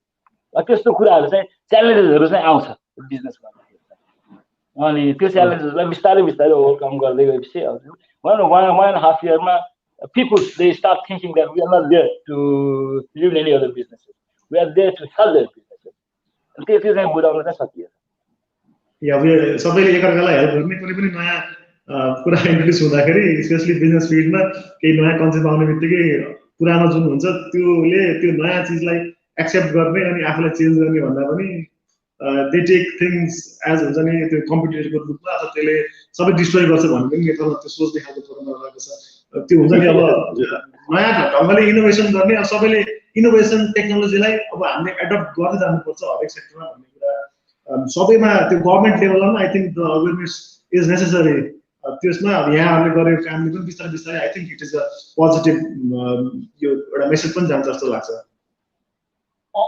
त्यस्तो कुराहरु चाहिँ च्यालेन्जेसहरु चाहिँ आउँछ बिजनेस गर्दाखेरि अनि त्यो च्यालेन्जेसलाई बिस्तारै बिस्तारै ओभरकम गर्दै गएपछि one and a half year मा people they start thinking that we are not there to ruin any other businesses we are there to help their businesses and त्यो चाहिँ बुझाउन चाहिँ सकियो या सबैले एकअर्कालाई हेल्प गर्ने कुनै पनि नयाँ कुरा इन्ट्रोड्युस हुँदाखेरि स्पेशली बिजनेस फिल्डमा केही नयाँ कन्सेप्ट आउने बित्तिकै पुरानो जुन हुन्छ त्यो नयाँ चिजलाई एक्सेप्ट गर्ने अनि आफूलाई चेन्ज गर्ने भन्दा पनि दे टेक थिङ्स एज हुन्छ नि त्यो कम्पिटिटरको रूपमा अथवा त्यसले सबै डिस्ट्रोय गर्छ भन्ने पनि नेपालमा त्यो सोच देखाएको थोरमा रहेको छ त्यो हुन्छ नि अब नयाँ ढङ्गले इनोभेसन गर्ने अब सबैले इनोभेसन टेक्नोलोजीलाई अब हामीले एडप्ट गर्दै जानुपर्छ हरेक सेक्टरमा भन्ने कुरा सबैमा त्यो गभर्नमेन्ट लेभलमा I think the awareness is necessary त्यसमा अब यहाँहरूले गरेको कामले पनि बिस्तारै बिस्तारै I think it is a positive यो एउटा मेसेज पनि जान्छ जस्तो लाग्छ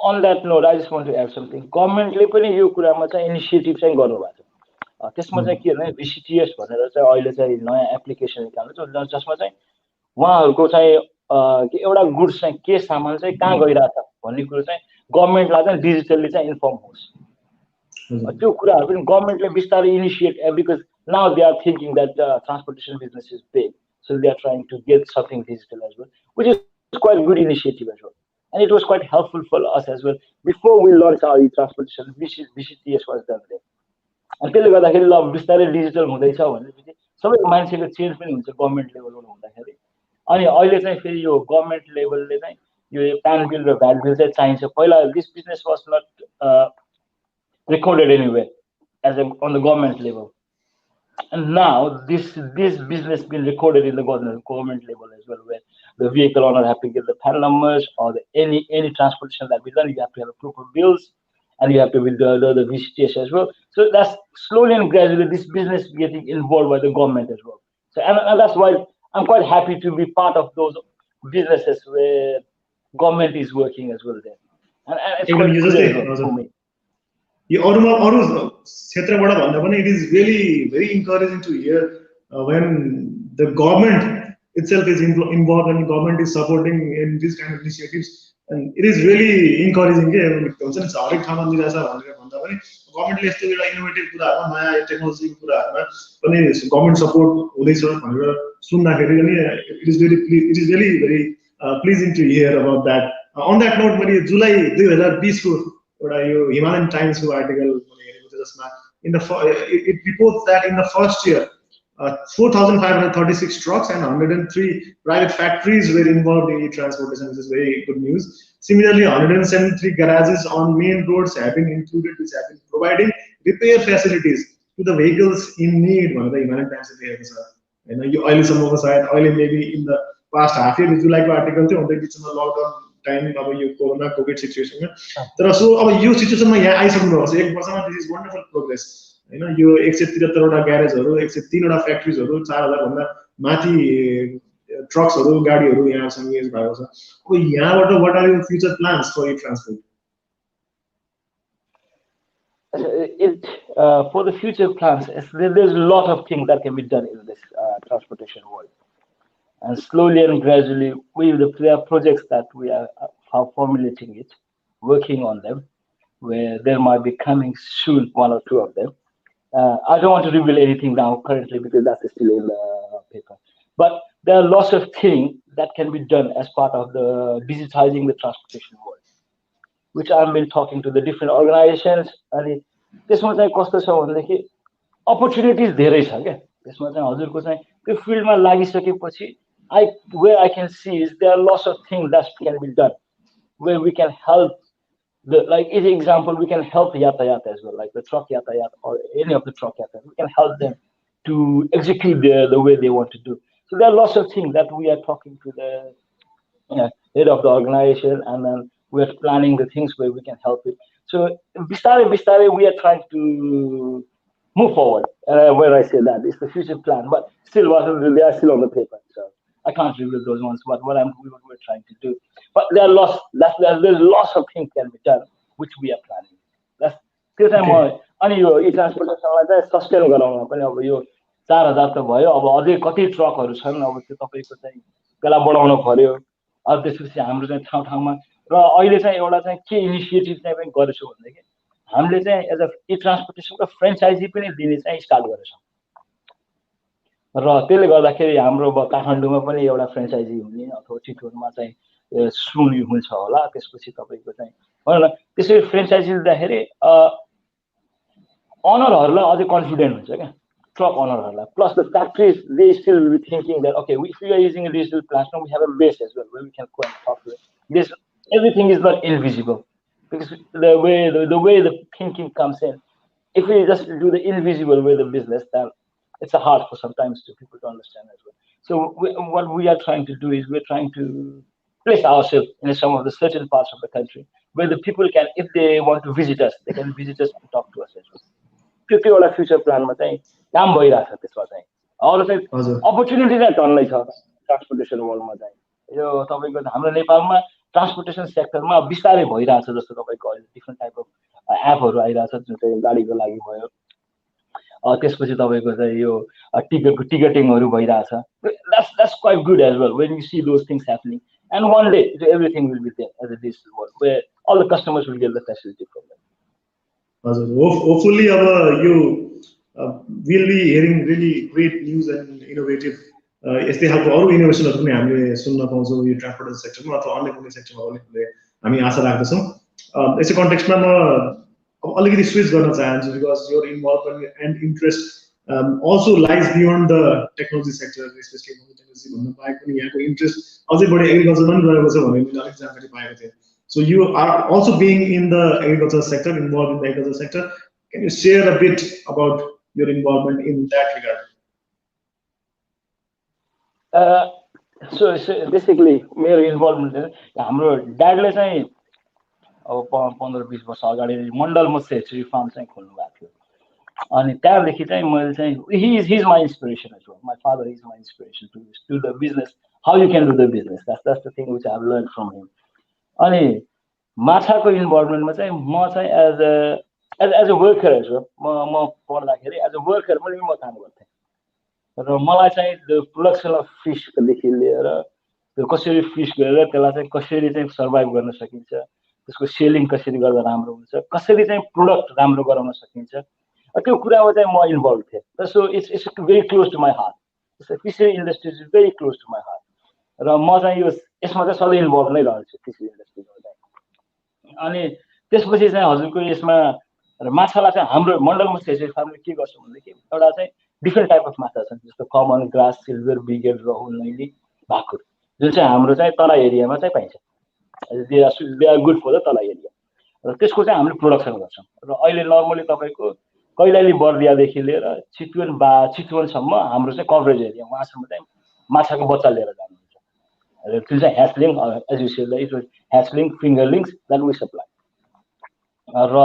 on that note I just want to add something गभर्नमेन्टले पनि यो कुरामा चाहिँ इनिसिएटिभ चाहिँ गर्नुभएको छ त्यसमा चाहिँ के भने VCTS भनेर चाहिँ अहिले चाहिँ नयाँ एप्लिकेसन निकाल्नु छ जसमा चाहिँ उहाँहरुको चाहिँ एउटा गुड्स चाहिँ के सामान चाहिँ कहाँ गइराछ भन्ने कुरा चाहिँ गभर्नमेन्टलाई चाहिँ डिजिटली चाहिँ इन्फर्म होस् त्यो कुराहरु पनि गभर्नमेन्टले बिस्तारै initiate because now they are thinking that transportation business is big so they are trying to get something digital as well which is quite a good initiative as well and it was quite helpful for us as well before we launched our transportation VCTS was done there and त्यसले गर्दाखेरि ल बिस्तारै डिजिटल हुँदैछ भनेपछि सबै मान्छेको चेन्ज पनि हुन्छ गभर्नमेन्ट लेभलमा हुँदाखेरि अनि अहिले चाहिँ फेरि यो गभर्नमेन्ट लेभलले चाहिँ यो प्यान बिल र भ्याट बिल चाहिँ चाहिन्छ पहिला this business was not recorded anywhere as on the government level and now this business been recorded in the government level as well where the vehicle owner have to get the PAN numbers or any transportation that we done you have to have proper bills and you have to with the VCTS as well so that's slowly and gradually this business getting involved by the government as well so and that's why I'm quite happy to be part of those businesses where government is working as well there and it's quite good for me यो अरु क्षेत्रबाट भन्दा पनि it is really very encouraging to hear when the government itself is involved and government is supporting in this kind of initiatives and it is really encouraging के हुन्छ नि हरेक ठाउँमा दिइरहेछ भनेर भन्दा पनि गभर्नमेन्टले यस्तो एउटा इनोभेटिभ कुराहरुमा नयाँ टेक्नोलोजीको कुराहरुमा पनि गभर्नमेन्ट सपोर्ट हुँदैछ भनेर सुन्दाखेरि पनि it is really very pleasing to hear about that on that note मैले जुलाई 2020 को एउटा यो Himalayan Times को आर्टिकल हेरेको थिएँ जसमा it reports that in the first year 4,536 trucks and 103 private factories were involved in e-transportation, which is very good news. Similarly, 173 garages on main roads have been included, which have been providing repair facilities to the vehicles in need. One of the Himalayan Times you oil some of the side, oil maybe in the past half year, if you like article, on the lockdown time अब यो कोरोना कोभिड सिचुएसनमा तर सो अब यो सिचुएसनमा यहाँ आइसक्नु भएको छ एक वर्षमा दिस इज वन्डरफुल प्रोग्रेस हैन यो 173 वटा ग्यारेजहरु 103 वटा फ्याक्ट्रीजहरु 4000 भन्दा माथि ट्रक्सहरु गाडीहरु यहाँ संयोजित भएको छ अब यहाँबाट what are your future plans for transport for the future plans there's a lot of things that can be done in this transportation world and slowly and gradually there are projects that we are formulating it working on them where there might be coming soon one or two of them I don't want to reveal anything now currently because that's still in the paper but there are lots of things that can be done as part of the digitizing the transportation world, which I've been talking to the different organizations. अनि त्यसमा चाहिँ कस्तो छ भनेदेखि अपर्च्युनिटिज धेरै छ क्या त्यसमा चाहिँ हजुरको चाहिँ त्यो फिल्डमा लागिसकेपछि where I can see is there are lots of things that can be done where we can help like as an example we can help yatayat as well, like the truck yatayat or any of the truck yatayat, we can help them to execute the way they want to do. So there are lots of things that we are talking to the head of the organization, and then we're planning the things where we can help it. So bistare we are trying to move forward. Where I say that it's the future plan, but still they are still on the paper, so I can't reveal those ones. But what we're trying to do, but there are lots. There's lots of things can be done, which we are planning. That's because I'm अनि यो ट्रान्सपोर्टेसनलाई चाहिँ सस्टेन गराउन पनि अब यो 4000 त भयो, अब अझै कति ट्रकहरू छन्, अब त्यो तपाईको चाहिँ त्यसलाई बढाउन पर्यो। अब त्यसपछि हाम्रो चाहिँ ठाउँ ठाउँमा र अहिले चाहिँ एउटा चाहिँ के इनिसिएटिभ चाहिँ पनि गरेछौँ भनेदेखि हामीले चाहिँ एज अ ई ट्रान्सपोर्टेसनको फ्रेन्चाइजी पनि दिने चाहिँ स्टार्ट गरेछौँ र त्यसले गर्दाखेरि हाम्रो काठमाडौँमा पनि एउटा फ्रेन्चाइजी हुने अथवा चितवनमा चाहिँ सुन हुन्छ होला। त्यसपछि तपाईको चाहिँ भनौँ न त्यसरी फ्रेन्चाइजी दिँदाखेरि अनरहरूलाई अझै कन्फिडेन्ट हुन्छ क्या ट्रक अनरहरूलाई, plus the factories they still will be thinking that okay if we are using a digital platform we have a base as well where we can go and talk to this everything is not invisible because the way the thinking comes in, if we just do the invisible way the business, then it's hard for sometimes to people to understand as well. So what we are trying to do is we're trying to place ourselves in some of the certain parts of the country where the people can, if they want to visit us, they can visit us and talk to us as well. त्यो एउटा फ्युचर प्लानमा चाहिँ काम भइरहेछ। त्यसमा चाहिँ अरू चाहिँ अपर्च्युनिटी चाहिँ टन्नै छ ट्रान्सपोर्टेसन वर्ल्डमा चाहिँ। यो तपाईँको हाम्रो नेपालमा ट्रान्सपोर्टेसन सेक्टरमा बिस्तारै भइरहेछ जस्तो तपाईँको अहिले डिफ्रेन्ट टाइप अफ एपहरू आइरहेछ जुन चाहिँ गाडीको लागि भयो, त्यसपछि तपाईँको चाहिँ यो टिकटिङहरू भइरहेछ। That's quite good as well when you see those things happening, and one day everything will be there as a digital world where all the customers will get the facility from them. Hopefully you will be hearing really great news and innovative यस्तै खालको अरू इनोभेसनहरू पनि हामीले सुन्न पाउँछौँ यो ट्रान्सपोर्टेसन सेक्टरमा अथवा अन्य कुनै सेक्टरमा पनि हामी आशा राख्दछौँ। यसै कन्टेक्स्टमा म अब अलिकति स्विच गर्न चाहन्छु because your involvement and interest also lies beyond the technology sector, specially technology भन्न बाहेक पनि यहाँको इन्ट्रेस्ट अझै बढी एग्रिकल्चरमा पनि रहेको छ भनेर मैले अलिक जानकारी पाएको थिएँ। So you are also being in the agriculture sector, involved in the agriculture sector. Can you share a bit about your involvement in that regard? So basically मेरो इन्भल्भमेन्ट हाम्रो ड्याडले चाहिँ अब 15-20 वर्ष अगाडि मण्डलमा हेचरी फार्म चाहिँ खोल्नु भएको थियो। अनि त्यहाँदेखि चाहिँ मैले चाहिँ he is my inspiration as well. My father is my inspiration to do the business, how you can do the business. That's the thing which I have learned from him. अनि माछाको इन्भल्भमेन्टमा चाहिँ म चाहिँ as a worker as well म पढ्दाखेरि एज अ वर्कर पनि म काम गर्थेँ र मलाई चाहिँ त्यो प्रोडक्सन अफ फिसदेखि लिएर त्यो कसरी फिस गरेर त्यसलाई चाहिँ कसरी चाहिँ सर्भाइभ गर्न सकिन्छ, त्यसको सेलिङ कसरी गर्दा राम्रो हुन्छ, कसरी चाहिँ प्रोडक्ट राम्रो गराउन सकिन्छ, त्यो कुरामा चाहिँ म इन्भल्भ थिएँ। So it's very close to my heart. Fishery industry is very close to my heart र म चाहिँ यो यसमा चाहिँ सधैँ इन्भल्भ नै रहन्छु फिसरी इन्डस्ट्रीमा चाहिँ। अनि त्यसपछि चाहिँ हजुरको यसमा माछालाई चाहिँ हाम्रो मण्डलमा फिसरी फार्मले के गर्छ भनेदेखि एउटा चाहिँ डिफ्रेन्ट टाइप अफ माछा छन् जस्तो कमन, ग्रास, सिल्भर, ब्रिगेड, रहु, नैली, भाकुर जुन चाहिँ हाम्रो चाहिँ तराई एरियामा चाहिँ पाइन्छ। They are good for the Terai area र त्यसको चाहिँ हामीले प्रोडक्सन गर्छौँ र अहिले नर्मली तपाईँको कैलाली बर्दियादेखि लिएर चितवनसम्म हाम्रो चाहिँ कभरेज एरिया, उहाँसम्म चाहिँ माछाको बच्चा लिएर जानुहुन्छ जुन चाहिँ hatchling as you said it was hatchling, fingerlings that we supply. र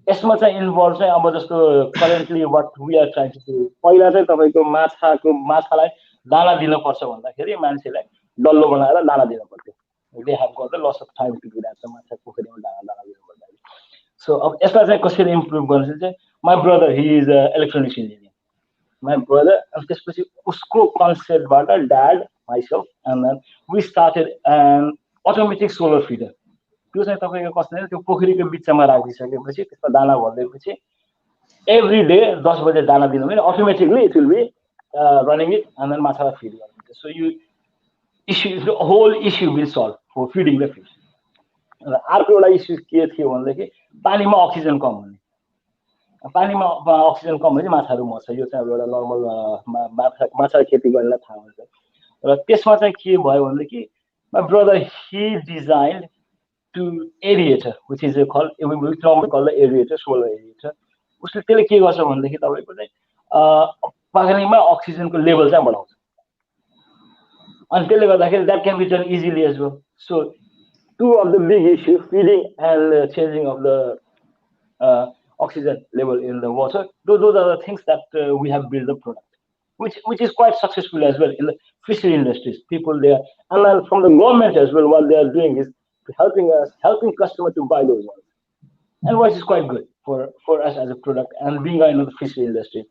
यसमा चाहिँ इन्भल्भ चाहिँ अब जस्तो currently what we are trying to do, पहिला चाहिँ तपाईँको माछालाई दाना दिनुपर्छ भन्दाखेरि मान्छेलाई डल्लो बनाएर दाना दिनु पर्थ्यो। They have got the loss of time to do that, माछा पोखरीमा दाना दिनु पर्दाखेरि। सो अब यसलाई चाहिँ कसरी इम्प्रुभ गर्नु चाहिँ my brother he is a electronics engineer, my brother. अनि त्यसपछि उसको कन्सेप्टबाट dad, myself and then we started an automatic solar feeder. त्यो चाहिँ तपाईँको कस्तो त्यो पोखरीको बिचमा राखिसकेपछि त्यसमा दाना भरिदिएपछि एभ्री डे 10 बजे दाना दिनु भने automatically it will be running it and then माछालाई फिड गरिदिन्छ। So the whole issue will solve for feeding the fish. अर्को एउटा इस्यु के थियो भनेदेखि पानीमा अक्सिजन कम हुने, पानीमा अक्सिजन कम भने माछाहरू मर्छ। यो चाहिँ एउटा नर्मल माछा खेती गर्नेलाई थाहा हुन्छ। र त्यसमा चाहिँ के भयो भनेदेखि my brother, he designed to aerator, which is called, we normally call the aerator, solar aerator. उसले त्यसले के गर्छ भनेदेखि तपाईको चाहिँ पानीमा अक्सिजनको लेभल चाहिँ बढाउँछ। अनि त्यसले गर्दाखेरि that can be done easily as well. So two of the big issues, feeding and changing of the oxygen level in the water, those are the things that we have built the product, which is quite successful as well in the fishery industries. People there, and then from the government as well, what they are doing is helping customer to buy those ones, and which is quite good for us as a product and being in the fishery industry.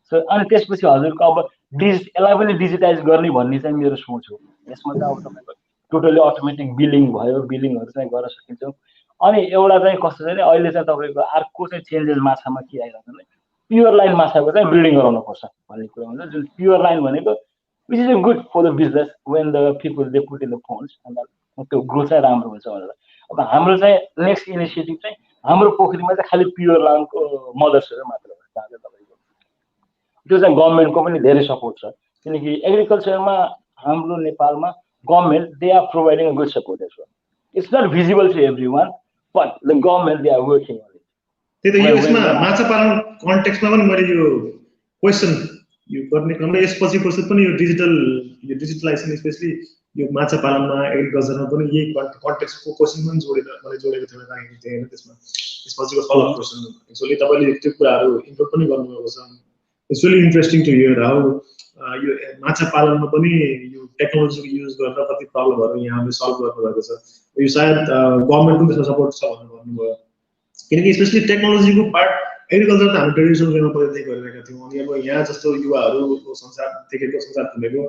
So अनि त्यसपछि हजुरको अब यसलाई पनि डिजिटाइज गर्ने भन्ने चाहिँ मेरो सोच हो। यसमा चाहिँ अब तपाईको टोटली अटोमेटिक बिलिङ भयो, बिलिङहरु चाहिँ गर्न सकिन्छ। अनि एउटा चाहिँ कस्तो छ भने अहिले चाहिँ तपाईको अर्को चाहिँ चेन्जेस माछामा के आइरहेको छ भने प्योर लाइन माछाको चाहिँ ब्रिडिङ गराउन पर्छ भन्ने कुरा हुन्छ। जुन प्योर लाइन भनेको which is good for the business when the people they put in the ponds and त्यो ग्रोथ चाहिँ राम्रो हुन्छ भनेर। अब हाम्रो चाहिँ नेक्स्ट इनिसिएटिभ चाहिँ हाम्रो पोखरीमा चाहिँ खाली प्योर लाइनको मदर्सहरु मात्र हुन्छ। तपाईको त्यो चाहिँ गभर्नमेन्टको पनि धेरै सपोर्ट छ, किनकि एग्रिकल्चरमा हाम्रो नेपालमा government they are providing a good support as well. It's not visible to everyone, but the government they are working on it. त्यही त यो यसमा माछा पालन कन्टेक्स्टमा पनि मैले यो क्वेशन यो गर्ने क्रममा यसपछि पछि पनि यो डिजिटलाइजेसन स्पेशली यो माछा पालनमा एग्रिकल्चरमा पनि यही कन्टेक्स्टको क्वेशन पनि मैले जोडेको थिएँ राखेको थिएँ हैन। त्यसमा यसपछिको फलोअप क्वेशन एक्चुअली तपाईले त्यो कुराहरु इन्क्लुड पनि गर्नुभएको छ। It's really interesting to hear how यो माछा पालनमा पनि यो टेक्नोलोजीको युज गरेर कति प्रब्लमहरु यहाँले सल्भ गर्नुभएको छ। यो सायद गभर्नमेन्टको त्यसमा सपोर्ट छ भनेर भन्नुभयो, किनकि स्पेशली टेक्नोलोजीको पार्ट एग्रिकल्चर त हामी ट्रेडिसनल वेमा पहिलेदेखि गरिरहेका थियौँ। अनि अब यहाँ जस्तो युवाहरूको संसारदेखिको संसार खुलेको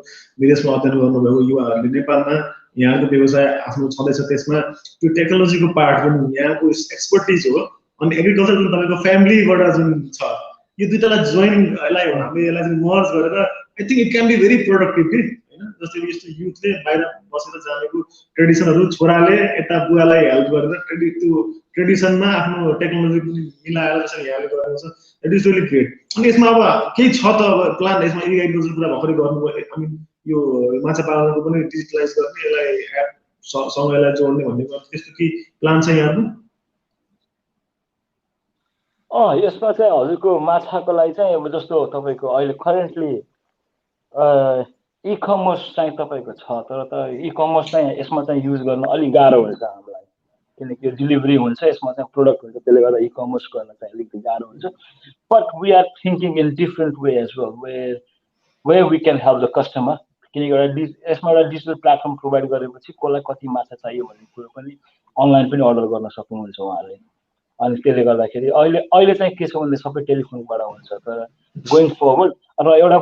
विदेशमा अध्ययन गर्नुभएको युवाहरूले नेपालमा यहाँको व्यवसाय आफ्नो छँदैछ, त्यसमा त्यो टेक्नोलोजीको पार्ट पनि यहाँको एक्सपर्टिज हो। अनि एग्रिकल्चर जुन तपाईँको फ्यामिलीबाट जुन छ यो दुईटालाई जोइन हामीले यसलाई मर्ज गरेर I think it can be very productive कि हैन। जस्तै यस्तो युथले बाहिर बसेर जानेको ट्रेडिसनहरु छोराले यता बुवालाई हेल्प गरेर त्यो ट्रेडिसनमा आफ्नो टेक्नोलोजी पनि मिलाएर जसरी यहाँले गर्नुहुन्छ, इट इज रियली ग्रेट। अनि यसमा अब केही छ त अब प्लान यसमा एग्रिकल्चर कुरा भर्खरै गर्नुभयो, आई मिन यो माछा पालनको पनि डिजिटलाइज गर्ने यसलाई एप सँग यसलाई जोड्ने भन्ने त्यस्तो के प्लान छ यहाँको? यसमा चाहिँ हजुरको माछाको लागि चाहिँ अब जस्तो तपाईको अहिले करेन्टली ई-कमर्स चाहिँ तपाईको छ, तर ई-कमर्स चाहिँ यसमा चाहिँ युज गर्न अलि गाह्रो हुन्छ हामीलाई, किनकि डिलिभरी हुन्छ यसमा चाहिँ प्रोडक्ट हुन्छ, त्यसले गर्दा ई-कमर्स गर्न चाहिँ अलिकति गाह्रो हुन्छ। But we are thinking in different way as well, where we can help the customer, किनकि यसमा एउटा डिजिटल प्लेटफर्म प्रोभाइड गरेपछि कसलाई कति माछा चाहियो भन्ने कुरो पनि अनलाइन पनि अर्डर गर्न सक्नुहुन्छ उहाँले। अनि त्यसले गर्दाखेरि अहिले चाहिँ के छ भने सबै टेलिफोनबाट हुन्छ, तर गोइङ फरवर्ड र एउटा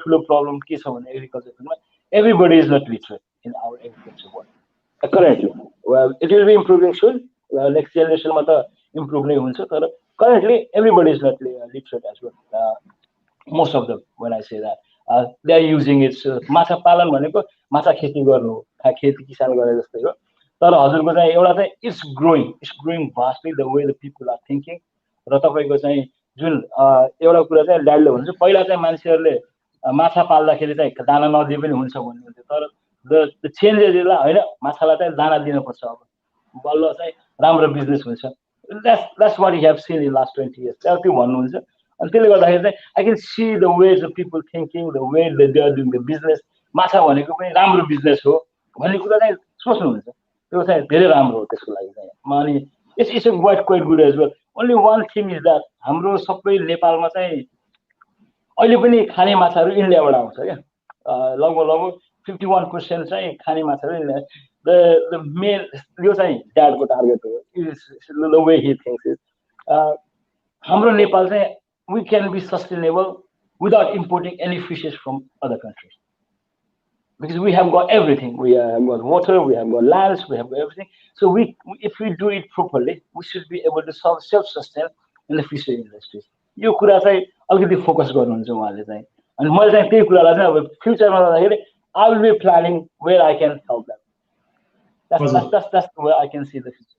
ठुलो प्रब्लम के छ भने एग्रिकल्चरमा everybody is not literate in our agriculture world currently. Well it will be improving soon, next जेनेरेसनमा त इम्प्रुभ नै हुन्छ, तर currently everybody is not literate as well. Most of them when I say that they are using it. माछा पालन भनेको माछा खेती गर्नु हो, खेती किसान गरे जस्तै हो। तर हजुरको चाहिँ एउटा चाहिँ it's growing vastly the way the people are thinking. र तपाईको चाहिँ जुन एउटा कुरा चाहिँ ड्याडले भन्छ पहिला चाहिँ मान्छेहरूले माछा पाल्दाखेरि चाहिँ दाना नदिए पनि हुन्छ भन्नुहुन्थ्यो, तर द चेन्जेस यसलाई होइन माछालाई चाहिँ दाना दिनुपर्छ, अब बल्ल चाहिँ राम्रो बिजनेस हुन्छ। That's what you have seen in last 20 years त्यो भन्नुहुन्छ। अनि त्यसले गर्दाखेरि चाहिँ I can see the ways of people thinking, the way they are doing the business. माछा भनेको पनि राम्रो बिजनेस हो भन्ने कुरा चाहिँ सोच्नुहुन्छ, त्यो चाहिँ धेरै राम्रो हो त्यसको लागि चाहिँ। अनि it's quite good as well. Only one thing is that हाम्रो सबै नेपालमा चाहिँ अहिले पनि खाने माछाहरू इन्डियाबाट आउँछ क्या, लगभग 51% चाहिँ खाने माछाहरू इन्डिया। द मेन यो चाहिँ ड्याडको टार्गेट हो, the way Hee thinks is हाम्रो नेपाल चाहिँ we can be sustainable without importing any fishes from other countries, because we have got everything. We have got water, we have got lands, we have got everything. So if we do it properly, we should be able to self-sustain in the fishery industries. यो कुरा चाहिँ अलिकति फोकस गर्नुहुन्छ उहाँले चाहिँ। अनि मैले चाहिँ त्यही कुरालाई चाहिँ अब फ्युचरमा जाँदाखेरि I will be planning where I can help them. That's the way I can see the future.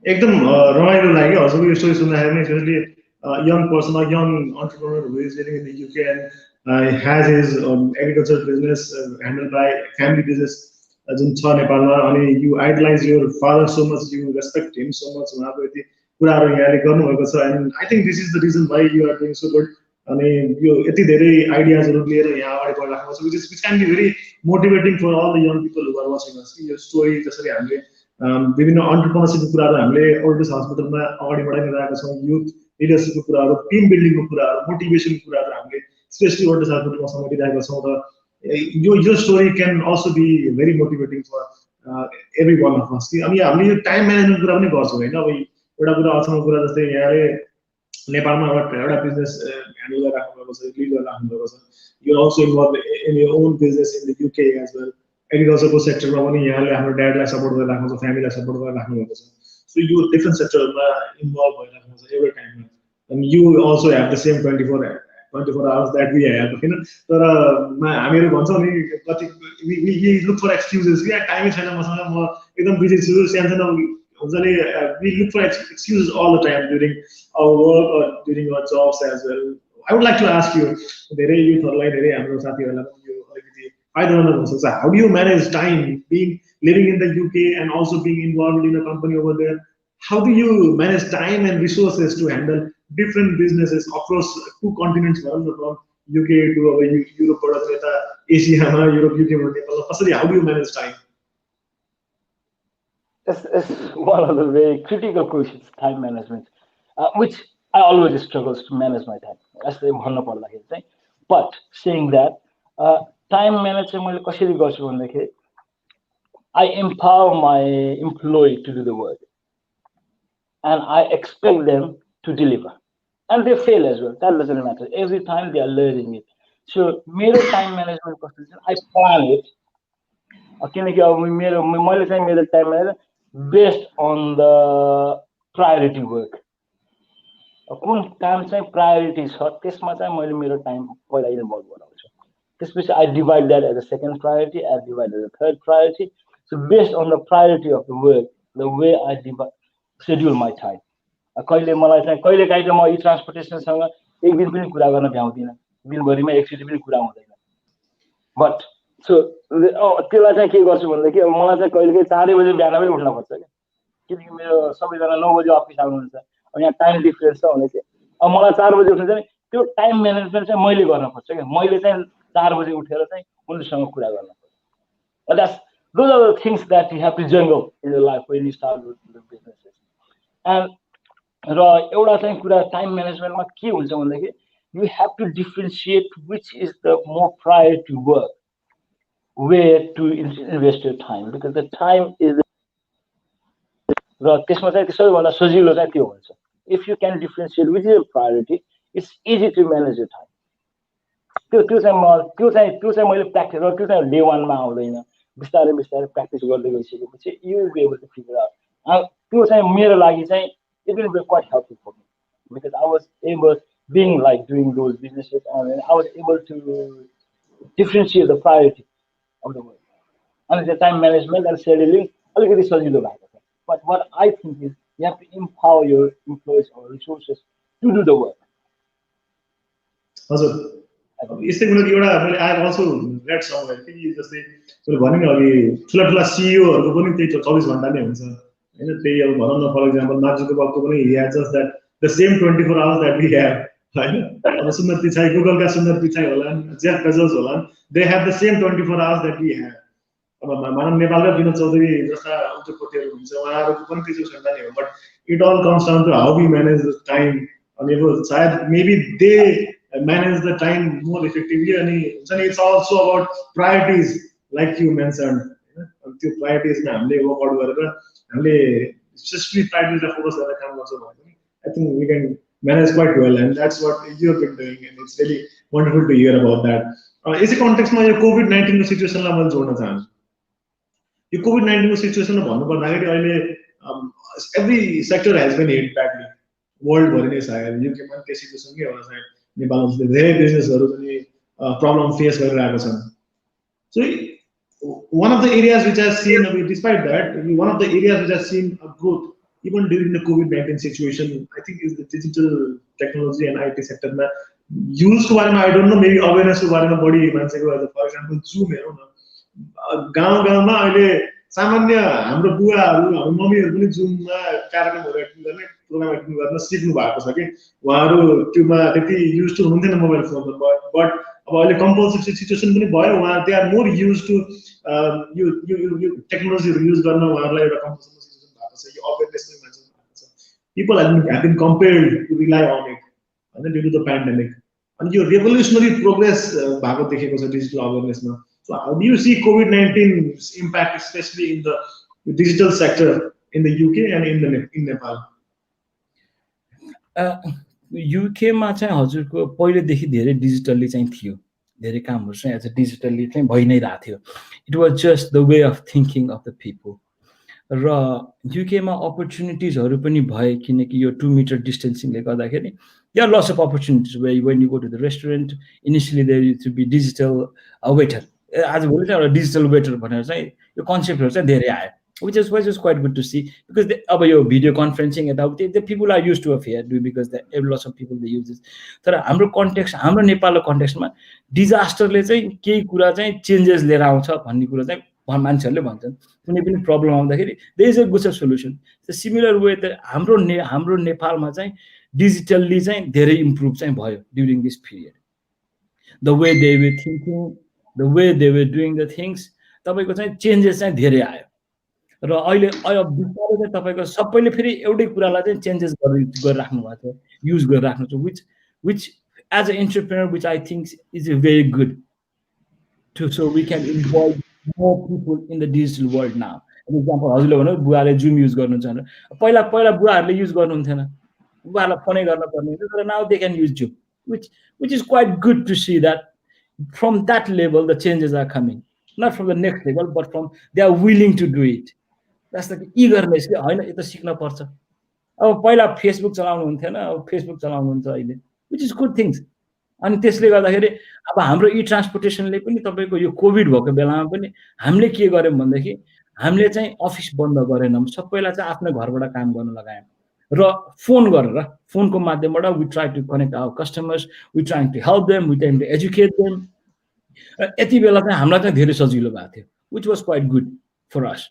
एकदम रमाइलो लाग्यो हजुरको यो स्टोरी सुन्दाखेरि नै specially young person, a young entrepreneur who is living in the UK and has his agriculture business handled by family business जुन छ नेपालमा अनि you idolize your father so much, you respect him so much, उहाँको यति कुराहरू यहाँले गर्नुभएको छ and I think this is the reason why you are doing so good. अनि यो यति धेरै आइडियाजहरू लिएर यहाँ अगाडि बढिराख्नु छ which can be very motivating for all the young people who are watching us. यो स्टोरी जसरी हामीले विभिन्न अन्टरप्रेन्योरशिपको कुराहरू हामीले ओरटर्स हस्पिटलमा अगाडि बढाइरहेका छौँ, युथ लिडरशिपको कुराहरू, टिम बिल्डिङको कुराहरू, मोटिभेसनको कुराहरू हामीले स्पेशली ओरटर्स हस्पिटलमा समेटिरहेका छौँ र यो story can also be very motivating for every one of us. अनि हामीले यो टाइम म्यानेजमेन्ट कुरा पनि गर्छौँ होइन। अब एउटा कुरा अचम्मको कुरा जस्तै यहाँले नेपालमा एउटा बिजनेस ह्यान्डल गरेर राख्नुभएको छ, लिड गरेर राख्नुभएको छ, you also involve in your own business in the UK as well. एग्रिकल्चरको सेक्टरमा पनि यहाँले आफ्नो ड्याडलाई सपोर्ट गरेर राख्नु छ, फ्यामिलीलाई सपोर्ट गरेर राख्नुभएको छ। सो यो डिफ्रेन्ट सेक्टरमा इन्भल्भ भइराख्नु छ एभ्री टाइममा। And you also have the same 24 hours that we have होइन। तर हामीहरू भन्छौँ नि कति वी लुक फर एक्सक्युजेस कि टाइमै छैन मसँग, म एकदम बिजी छु, सानसानो हुन्छ नि, we look for excuses all the time during our work or during our jobs as well. I would like to ask you, धेरै युथहरूलाई, धेरै हाम्रो साथीहरूलाई पनि यो अलिकति फाइदा हुन सक्छ। How do you manage time being living in the UK and also being involved in a company over there? How do you manage time and resources to handle different businesses across 2 continents, from UK to Europe or Asia, Europe, UK, Nepal? How do you manage time? It's one of the very critical questions, time management, which I always struggle to manage my time. That's the one. But saying that, time management, I empower my employee to do the work, and I expect them to deliver, and they fail as well. That doesn't matter. Every time they are learning it. So, my time management question, I plan it. Okay, my time management based on the priority work. कुन काम चाहिँ प्रायोरिटी छ त्यसमा चाहिँ मैले मेरो टाइम पहिला इन्भल्भ गराउँछु। त्यसपछि I divide that as a second priority, I divide as a third priority. So based on the priority of the work, the way I schedule my time. कहिले मलाई चाहिँ कहिले काहीँ त म यी ट्रान्सपोर्टेसनसँग एक दिन पनि कुरा गर्न भ्याउँदिनँ, दिनभरिमा एकचोटि पनि कुरा हुँदैन। बट सो त्यसलाई चाहिँ के गर्छु भनेदेखि अब मलाई चाहिँ कहिले काहीँ 4 बजे बिहान पनि उठ्न पर्छ क्या, किनकि मेरो सबैजना 9 बजे अफिस आउनुहुन्छ। अब यहाँ टाइम डिफरेन्स छ भने चाहिँ अब मलाई 4 बजे उठ्नु चाहिँ त्यो टाइम म्यानेजमेन्ट चाहिँ मैले गर्नुपर्छ क्या। मैले चाहिँ 4 बजे उठेर चाहिँ उनीसँग कुरा गर्नुपर्छ। That's those are the things that you have to juggle in your life when you start with businesses. And र एउटा चाहिँ कुरा टाइम म्यानेजमेन्टमा के हुन्छ भनेदेखि you have to differentiate which is the more priority work, where to invest your time, because the time is र त्यसमा चाहिँ सबैभन्दा सजिलो चाहिँ त्यो हुन्छ। If you can differentiate which is a priority, it's easy to manage your time. त्यो चाहिँ मैले प्र्याक्टिस र त्यो चाहिँ डे 1 मा आउँदैन, बिस्तारै बिस्तारै प्र्याक्टिस गर्दै गइसकेपछि you will be able to figure out. त्यो चाहिँ मेरो लागि चाहिँ it will be quite helpful for me, because I was able being like doing those businesses and I was able to differentiate the priority of the work. अनि त्यो टाइम म्यानेजमेन्ट एन्ड सेड्युलिङ अलिकति सजिलो भएको छ। But what I think is you have to empower your employees or resources to do the work. हजुर, यस्तै कुरा एउटा मैले I have also read somewhere कि जस्तै मैले भने नि अघि ठुला ठुला सिइओहरूको पनि त्यही 24 घण्टा नै हुन्छ होइन। त्यही अब भनौँ न, फर इक्जाम्पल मार्क जुकरबर्गको पनि he has just that the same 24 hours that we have होइन। अब सुन्दर पिचाई, गुगलका सुन्दर पिचाई होलान्, जेफ बेजोस होलान्, they have the same 24 hours that we have. अब मानव नेपालका विनोद चौधरी जस्ता उद्योगपतिहरू हुन्छ, उहाँहरूको पनि त्यस्तो क्षमता नै हो। But it all comes down to how we manage the time. अनि अब सायद maybe they manage the time more effectively, and it's also about priorities like you mentioned. त्यो priorities मा हामीले वर्क आउट गरेर हामीले स्पेसिफिक प्रायोरिटीजमा फोकस गरेर काम गर्छौँ भने I think we can manage quite well, and that's what you've been doing, and it's really wonderful to hear about that. यसै कन्टेक्स्टमा यो कोभिड-19 को सिचुएसनलाई मैले जोड्न चाहन्छु। यो कोभिड-19 को सिचुएसनमा भन्नुपर्दाखेरि अहिले every sector has been hit badly, world भरि नै सायद युकेमा त्यो सिचुएसनकै होला, सायद नेपालमा धेरै बिजनेसहरू पनि प्रब्लम फेस गरिरहेको छन्। So one of the areas which has seen, despite that, one of the areas which has seen a growth even during the COVID-19 situation, I think, is the digital technology and IT sector. Use को बारेमा I don't know, maybe awareness को बारेमा बढी मान्छेको आज फर एक्जाम्पल जुम हेरौँ न गाउँ गाउँमा अहिले सामान्य हाम्रो बुवाहरू हाम्रो मम्मीहरू पनि जुममा कार्यक्रमहरू एटेन्ड गर्ने प्रोग्राम एटेन्ड गर्न सिक्नु भएको छ कि उहाँहरू त्योमा त्यति युज टु हुनुहुन्थेन मोबाइल फोनमा बट अब अहिले कम्पलसरी सिचुएसन पनि भयो उहाँ they are more use to यो टेक्नोलोजीहरू युज गर्न उहाँहरूलाई एउटा कम्पलसरी सिचुएसन भएको छ यो अवेरनेस पनि मान्छेको भएको छ people have been compared to rely on it होइन ड्यु टु द पेन्डेमिक अनि यो रेभोल्युसनरी प्रोग्रेस भएको देखेको छ डिजिटल अवेरनेसमा So how do you see COVID-19's impact, especially in the digital sector in the UK and in Nepal? युकेमा चाहिँ हजुरको पहिलेदेखि धेरै डिजिटल्ली चाहिँ थियो धेरै कामहरू चाहिँ एज अ डिजिटल्ली चाहिँ भइ नै रहेको थियो it was just the way of thinking of the people र युकेमा अपर्च्युनिटिजहरू पनि भए किनकि यो 2 मिटर डिस्टेन्सिङले गर्दाखेरि there are lots of opportunities where when you go to the restaurant initially there used to be digital waiter आज भोलि चाहिँ एउटा डिजिटल वेटर भनेर चाहिँ यो कन्सेप्टहरू चाहिँ धेरै आयो which is quite good to see because अब यो भिडियो कन्फरेन्सिङ यताउति the people are used to affair do because there lots of people they use this तर हाम्रो कन्टेक्स्ट हाम्रो नेपालको कन्टेक्स्टमा डिजास्टरले चाहिँ केही कुरा चाहिँ चेन्जेस लिएर आउँछ भन्ने कुरा चाहिँ मान्छेहरूले भन्छन् कुनै पनि प्रब्लम आउँदाखेरि there is a good solution similar way हाम्रो नेपालमा चाहिँ डिजिटल्ली चाहिँ धेरै इम्प्रुभ चाहिँ भयो during this period the way they were thinking the way they were doing the things तपाईँको चाहिँ चेन्जेस चाहिँ धेरै आयो र अहिले बिस्तारै चाहिँ तपाईँको सबैले फेरि एउटै कुरालाई चाहिँ चेन्जेस गरिराख्नु भएको छ युज गरिराख्नु छ which as a entrepreneur which I think is a very good to so we can involve more people in the digital world now example हजुरले भन्नु बुवाले जुम युज गर्नुहुन्छ भनेर पहिला बुवाहरूले युज गर्नुहुन्थेन बुवालाई फोनै गर्न पर्ने हुन्थ्यो तर now they can use zoom which is quite good to see that from that level the changes are coming not from the next level but from they are willing to do it that's the eagerness के हैन यो त सिक्न पर्छ अब पहिला फेसबुक चलाउनु हुन्थेन अब फेसबुक चलाउनुहुन्छ अहिले which is good things अनि त्यसले गर्दाखेरि अब हाम्रो ई ट्रान्सपोर्टेसनले पनि तपाईको यो कोभिड भएको बेलामा पनि हामीले के गर्यौं भन्दाखेरि हामीले चाहिँ अफिस बन्द गरेनौं सबैलाई चाहिँ आफ्नो घरबाट काम गर्न लगायौं र फोन गरेर फोनको माध्यमबाट we try to connect our customers we trying to help them we trying to educate them यति बेला चाहिँ हामीलाई चाहिँ धेरै सजिलो भएको थियो which was quite good for us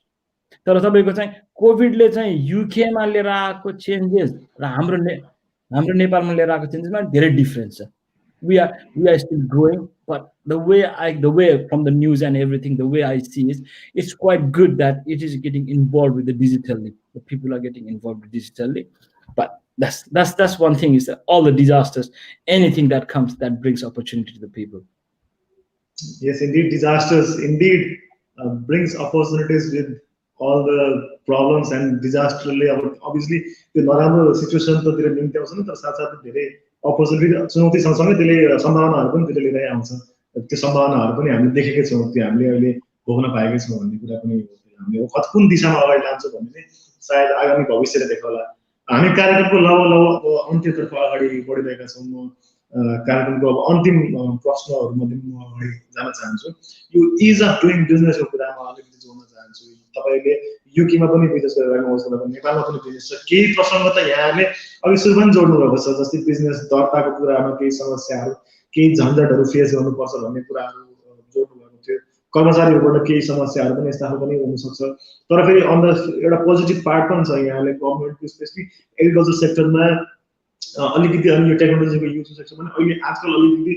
तर तपाईको चाहिँ कोभिडले चाहिँ युकेमा लिएर आएको चेन्जेस र हाम्रो नेपालमा लिएर आएको चेन्जेसमा धेरै डिफरेन्स छ we are still growing but the way from the news and everything the way I see is it's quite good that it is getting involved with the digitally the people are getting involved digitally but that's one thing is that all the disasters anything that comes that brings opportunity to the people yes indeed disasters indeed brings opportunities with all the problems and disasterly obviously the नराम्रो सिचुएसन त धेरै निम्त्याउँछ नि तर साथसाथै धेरै अपर्च्युनिटी चुनौती सँगसँगै त्यसले सम्भावनाहरू पनि त्यसले लिएर आउँछ त्यो सम्भावनाहरू पनि हामीले देखेकै छौँ त्यो हामीले अहिले भोग्न पाएकै छौँ भन्ने कुरा पनि हामीले कुन दिशामा अगाडि लान्छौँ भन्ने चाहिँ सायद आगामी भविष्यले देखाउला हामी कार्यक्रमको लगभग अन्त्यतर्फ अगाडि बढिरहेका छौँ म कार्यक्रमको अब अन्तिम प्रश्नहरू मध्ये म अगाडि जान चाहन्छु यो इज अफ डुइङ बिजनेसको कुरामा अलिकति जोड्न चाहन्छु तपाईले युकेमा पनि बिजनेस गरिरहेको अवस्थामा नेपालमा पनि बिजनेस छ केही प्रसङ्ग त यहाँले अघि सुरु पनि जोड्नु भएको छ जस्तै बिजनेस दर्ताको कुरामा केही समस्याहरू केही झन्झटहरू फेस गर्नुपर्छ भन्ने कुराहरू जोड्नु भएको थियो कर्मचारीहरूबाट केही समस्याहरू पनि यस्ता पनि हुन सक्छ तर फेरि अन द एउटा पोजिटिभ पार्ट पनि छ यहाँले गभर्नमेन्टको स्पेशली एग्रिकल्चर सेक्टरमा अलिकति अनि यो टेक्नोलोजीको युज सेक्सन पनि अहिले आजकल अलिकति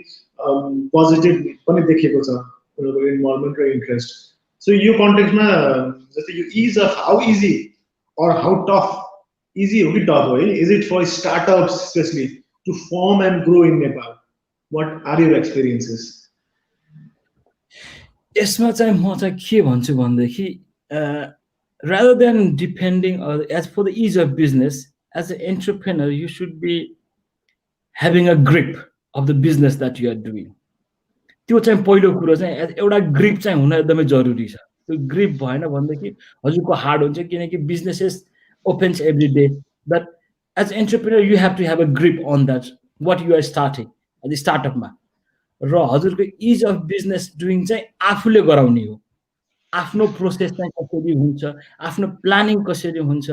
पोजिटिभ पनि देखिएको छ उनीहरूको इन्भल्भमेन्ट र इन्ट्रेस्ट सो यो कन्टेक्स्टमा जस्तै यो is of how easy or how tough easy or tough is it for startups especially to form and grow in Nepal what are your experiences यसमा चाहिँ म चाहिँ के भन्छु भन्देखि rather than depending as for the ease of business as an entrepreneur you should be having a grip of the business that you are doing त्यो चाहिँ पहिलो कुरा चाहिँ एउटा ग्रिप चाहिँ हुन एकदमै जरुरी छ त्यो ग्रिप भएन भन्दाखेरि हजुरको हार्ड हुन्छ किनकि businesses opens every day that as entrepreneur you have to have a grip on that what you are starting at the startup ma र हजुरको इज अफ बिजनेस डुइङ चाहिँ आफूले गराउने हो आफ्नो प्रोसेस चाहिँ कसरी हुन्छ आफ्नो प्लानिङ कसरी हुन्छ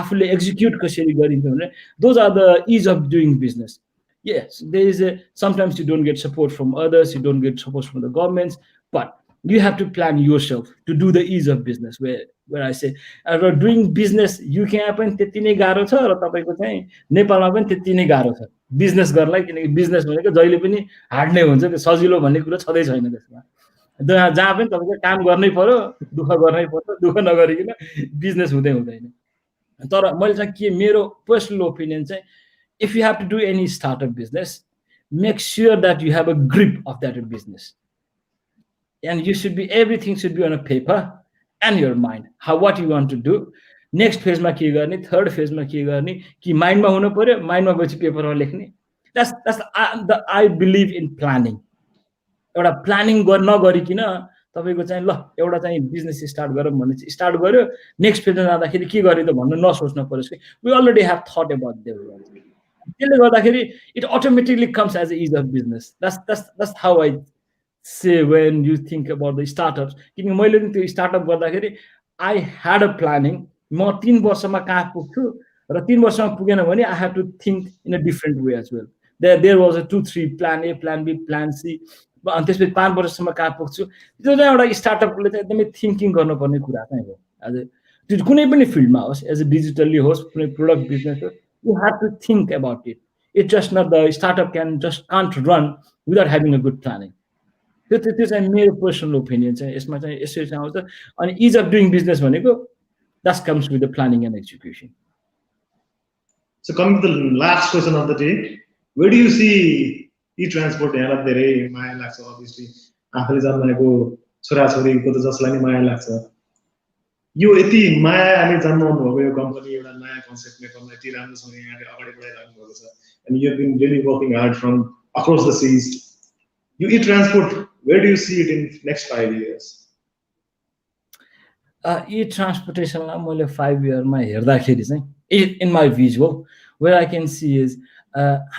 आफूले एक्जिक्युट कसरी गरिन्छ भने those are the ease of doing business yes there is a sometimes you don't get support from others you don't get support from the governments but you have to plan yourself to do the ease of business where I say doing business UK मा पनि त्यति नै गाह्रो छ र तपाईको चाहिँ नेपालमा पनि त्यति नै गाह्रो छ बिजनेस गर्नलाई किनकि बिजनेस भनेको जहिले पनि हार्ड नै हुन्छ त्यो सजिलो भन्ने कुरा छँदै छैन त्यसमा जहाँ पनि तपाईको काम गर्नै पर्यो दुःख गर्नै पर्छ दुःख नगरिकन बिजनेस हुँदै हुँदैन तर मैले चाहिँ के मेरो पर्सनल ओपिनियन चाहिँ if you have to do any startup business, make sure that you have a grip of that business. And you should be, everything should be on a paper and your mind. What you want to do. Next phase ma ke garne, third phase ma ke garne, ki mind ma huna paryo, mind ma bachi paper ma lekhne. That's I believe in planning. एउटा प्लानिङ नगरिकन तपाईको चाहिँ ल एउटा चाहिँ बिजनेस स्टार्ट गरौँ भने चाहिँ स्टार्ट गर्यो नेक्स्ट फेजमा जाँदाखेरि के गर्ने त भन्नु नसोच्न पर्छ कि we already have thought about there त्यसले गर्दाखेरि it automatically comes as a ease of business that's how I say when you think about the startups किनकि मैले पनि त्यो स्टार्टअप गर्दाखेरि I had a planning म 3 वर्षमा कहाँ पुग्छु र 3 वर्षमा पुगेन भने I have to think in a different way as well there was a 2-3 plan A plan B plan C अनि त्यसपछि 5 वर्षसम्म कहाँ पुग्छु त्यो चाहिँ एउटा स्टार्टअपले चाहिँ एकदमै थिङ्किङ गर्नुपर्ने कुरा चाहिँ हो आज त्यो कुनै पनि फिल्डमा होस् एज अ डिजिटल्ली होस् कुनै प्रोडक्ट बिजनेस होस् you have to think about it. It's just not the startup can't run without having a good planning. This is my personal opinion. And ease of doing business that comes with the planning and execution. So coming to the last question of the day, where do you see e-transport? Obviously, यो यति मायाले जन्माउनु भएको यो कम्पनी एउटा नयाँ कन्सेप्टले गर्दा यति राम्रोसँग यहाँले अगाडि बढाइराख्नु भएको छ and you have been really working hard from across the seas. You e-transport, where do you see it in next 5 years? E-transportation ला मैले 5 year मा हेर्दाखेरि चाहिँ in my visual where I can see is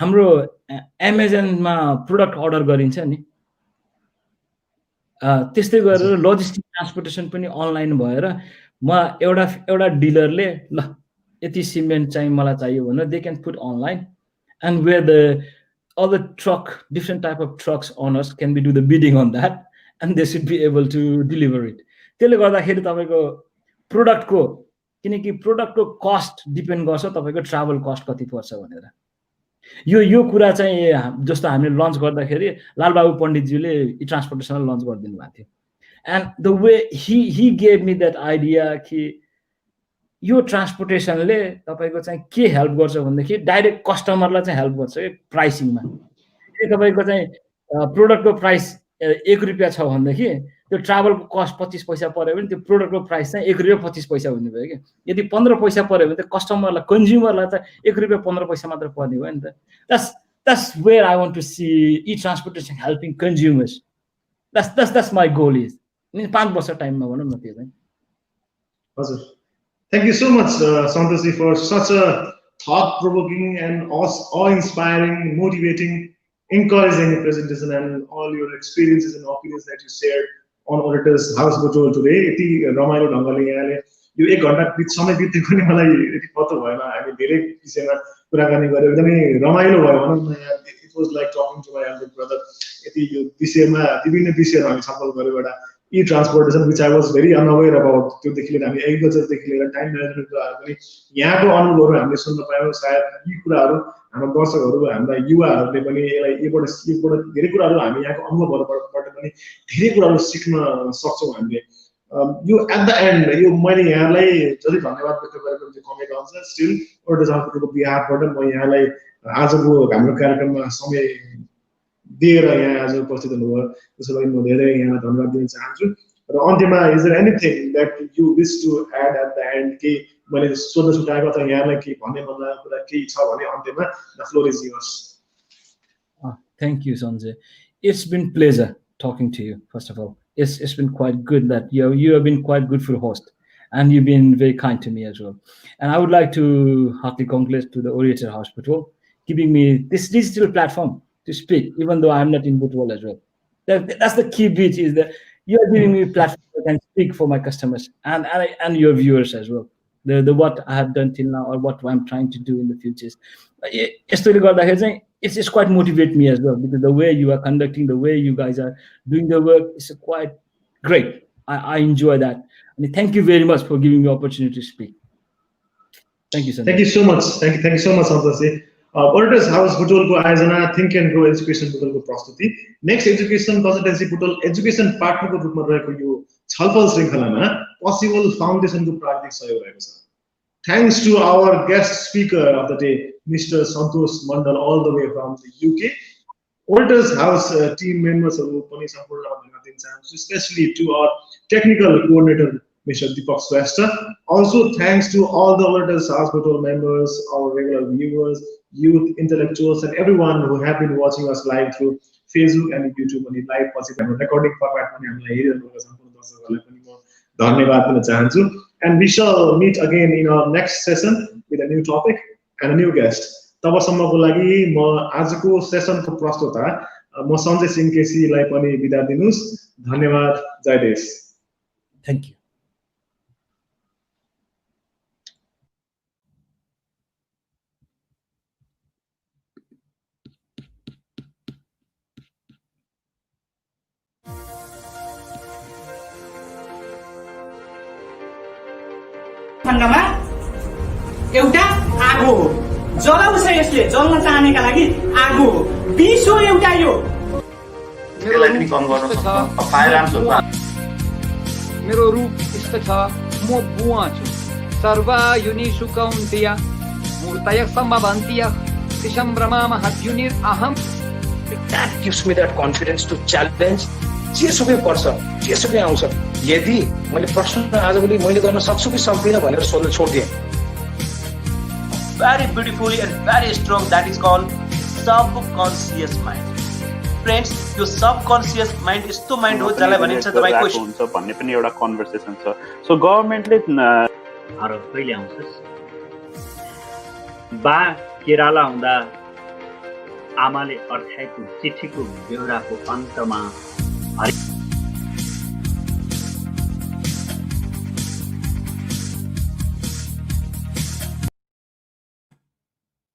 हाम्रो Amazon मा प्रोडक्ट अर्डर गरिन्छ नि त्यस्तै गरेर लजिस्टिक ट्रान्सपोर्टेसन पनि अनलाइन भएर म एउटा डिलरले ल यति सिमेन्ट चाहिँ मलाई चाहियो भने they can put online and where the other truck different type of trucks owners can be do the bidding on that and they should be able to deliver it त्यसले गर्दाखेरि तपाईँको प्रोडक्टको किनकि प्रोडक्टको कस्ट डिपेन्ड गर्छ तपाईँको ट्राभल कस्ट कति पर्छ भनेर यो कुरा चाहिँ जस्तो हामीले लन्च गर्दाखेरि लालबाबु पण्डितज्यूले ई ट्रान्सपोर्टेसनल लन्च गरिदिनु भएको थियो and the way Hee gave me that idea कि यो ट्रान्सपोर्टेसनले तपाईँको चाहिँ के हेल्प गर्छ भनेदेखि डाइरेक्ट कस्टमरलाई चाहिँ हेल्प गर्छ कि प्राइसिङमा तपाईँको चाहिँ प्रोडक्टको प्राइस 1 रुपियाँ छ भनेदेखि त्यो ट्राभलको कस्ट 25 पैसा पर्यो भने त्यो प्रोडक्टको प्राइस चाहिँ 1 रुपियाँ 25 पैसा हुने भयो कि यदि 15 पैसा पर्यो भने त कस्टमरलाई कन्ज्युमरलाई त 1 रुपियाँ 15 पैसा मात्र पर्ने भयो नि त that's where I want to see e-transportation helping consumers. That's my goal is 5 वर्ष टाइममा भनौँ न त्यो चाहिँ हजुर thank you so much Santosh for such a thought provoking and awe-inspiring motivating encouraging presentation and all your experiences and opinions that you shared on Orators House Butwal today. यति रमाइलो ढंगले यहाँले यो 1 घण्टा समय बितेको नि मलाई यति पत्तो भएन हामी धेरै विषयमा कुराकानी गर्यौं एकदमै रमाइलो भयो भनौं न यहाँ it was like talking to my elder brother यति यो विषयमा विभिन्न विषयहरू हामी छलफल गर्यौं एउटा e-transportation which I was very unaware about त्यो देखि लिएर हामी एग्रिकल्चर देखि लिएर टाइम म्यानेजमेन्ट कुराहरु पनि यहाँको अनुभवहरु हामीले सुन्न पायौं सायद यी कुराहरु हाम्रो दर्शकहरु हामीलाई युवाहरुले पनि यसबाट धेरै कुराहरु हामी यहाँको अनुभवहरुबाट पनि धेरै कुराहरु सिक्न सक्छौं हामीले यो एट द एन्ड यो मैले यहाँलाई जति धन्यवाद व्यक्त गरेको चाहिँ कमै रहन्छ स्टिल ओरटर्स हाउसको बिहाफबाट म यहाँलाई आजको हाम्रो कार्यक्रममा समय दिएर यहाँ आज उपस्थित हुनुभयो त्यसैले म धेरै यहाँलाई धन्यवाद दिन चाहन्छु र अन्त्यमा is there anything that you wish to add at the end के मैले सोध्न छुटाएको त यहाँलाई के भन्ने मन लागेको कुरा केही छ भने अन्त्यमा the floor is yours Thank you, Sanjay. It's been pleasure talking to you. First of all, it's been quite good that you have been quite good for the host, and you've been very kind to me as well. And I would like to heartily congratulate to the Orator House Butwal giving me this digital platform to speak, even though I'm not in Butwal as well. That's the key bit, is that you're giving me a platform that I can speak for my customers and your viewers as well. The what I have done till now or what I'm trying to do in the future. It's quite motivate me as well, because the way you are conducting, the way you guys are doing the work is quite great. I enjoy that. And thank you very much for giving me the opportunity to speak. Thank you, Santosh. Thank you so much. Thank you so much, Santosh. Orators House Butwal को आयोजना Think and Grow Education Butwal को प्रस्तुति next education consultancy Butwal education पार्टनरको रूपमा रहेको यो छलफल श्रृङ्खलामा पोसिबल फाउन्डेसनको प्राविधिक सहयोग रहेको छ. Thanks to our guest speaker of the day, Mr. Santosh Mandal, all the way from the UK. Orators House team members पनि सम्पूर्णमा धन्यवाद दिन चाहन्छु, especially to our technical coordinator, Mr. Deepak Swasta. Also, thanks to all the Orators House Butwal members, our regular viewers, youth, intellectuals, and everyone who have been watching us live through Facebook and YouTube. And live recording format धन्यवाद दिन चाहन्छु. And we shall meet again in our next session with a new topic and a new guest. तबसम्मको लागि म आजको सेसनको प्रस्तुता म सञ्जय सिंह केसीलाई पनि बिदा दिनुस्. धन्यवाद. जय देश. Thank you. खण्डमा एउटा आगो हो, जलाउँछ यसले, जल्न चाहनेका लागि आगो हो. विष हो एउटा यो. मेरो रूप यस्तो छ, म बुवा छु. सर्वा युनिषु कौन्तेय मूर्तयः सम्भवन्त्यः त्रिसम्भ्रमामः युनिरहम्. That gives me that confidence to challenge. जेसुकै पर्छ, जेसुकै आउँछ, यदि मैले प्रश्न आजभोलि मैले गर्न सक्छु कि सक्दिनँ भनेर सोध्न छोड्दिएँ. Very beautifully and very strong, that is called subconscious mind. Friends, यो subconscious mind यस्तो mind हो जसलाई भनिन्छ तपाईको हुन्छ भन्ने पनि एउटा कन्भर्सेसन छ. सो गभर्नमेन्टले कहिले आउँछस्? बा केराला हुँदा आमाले अर्थाएको चिठीको बेहोराको अन्तमा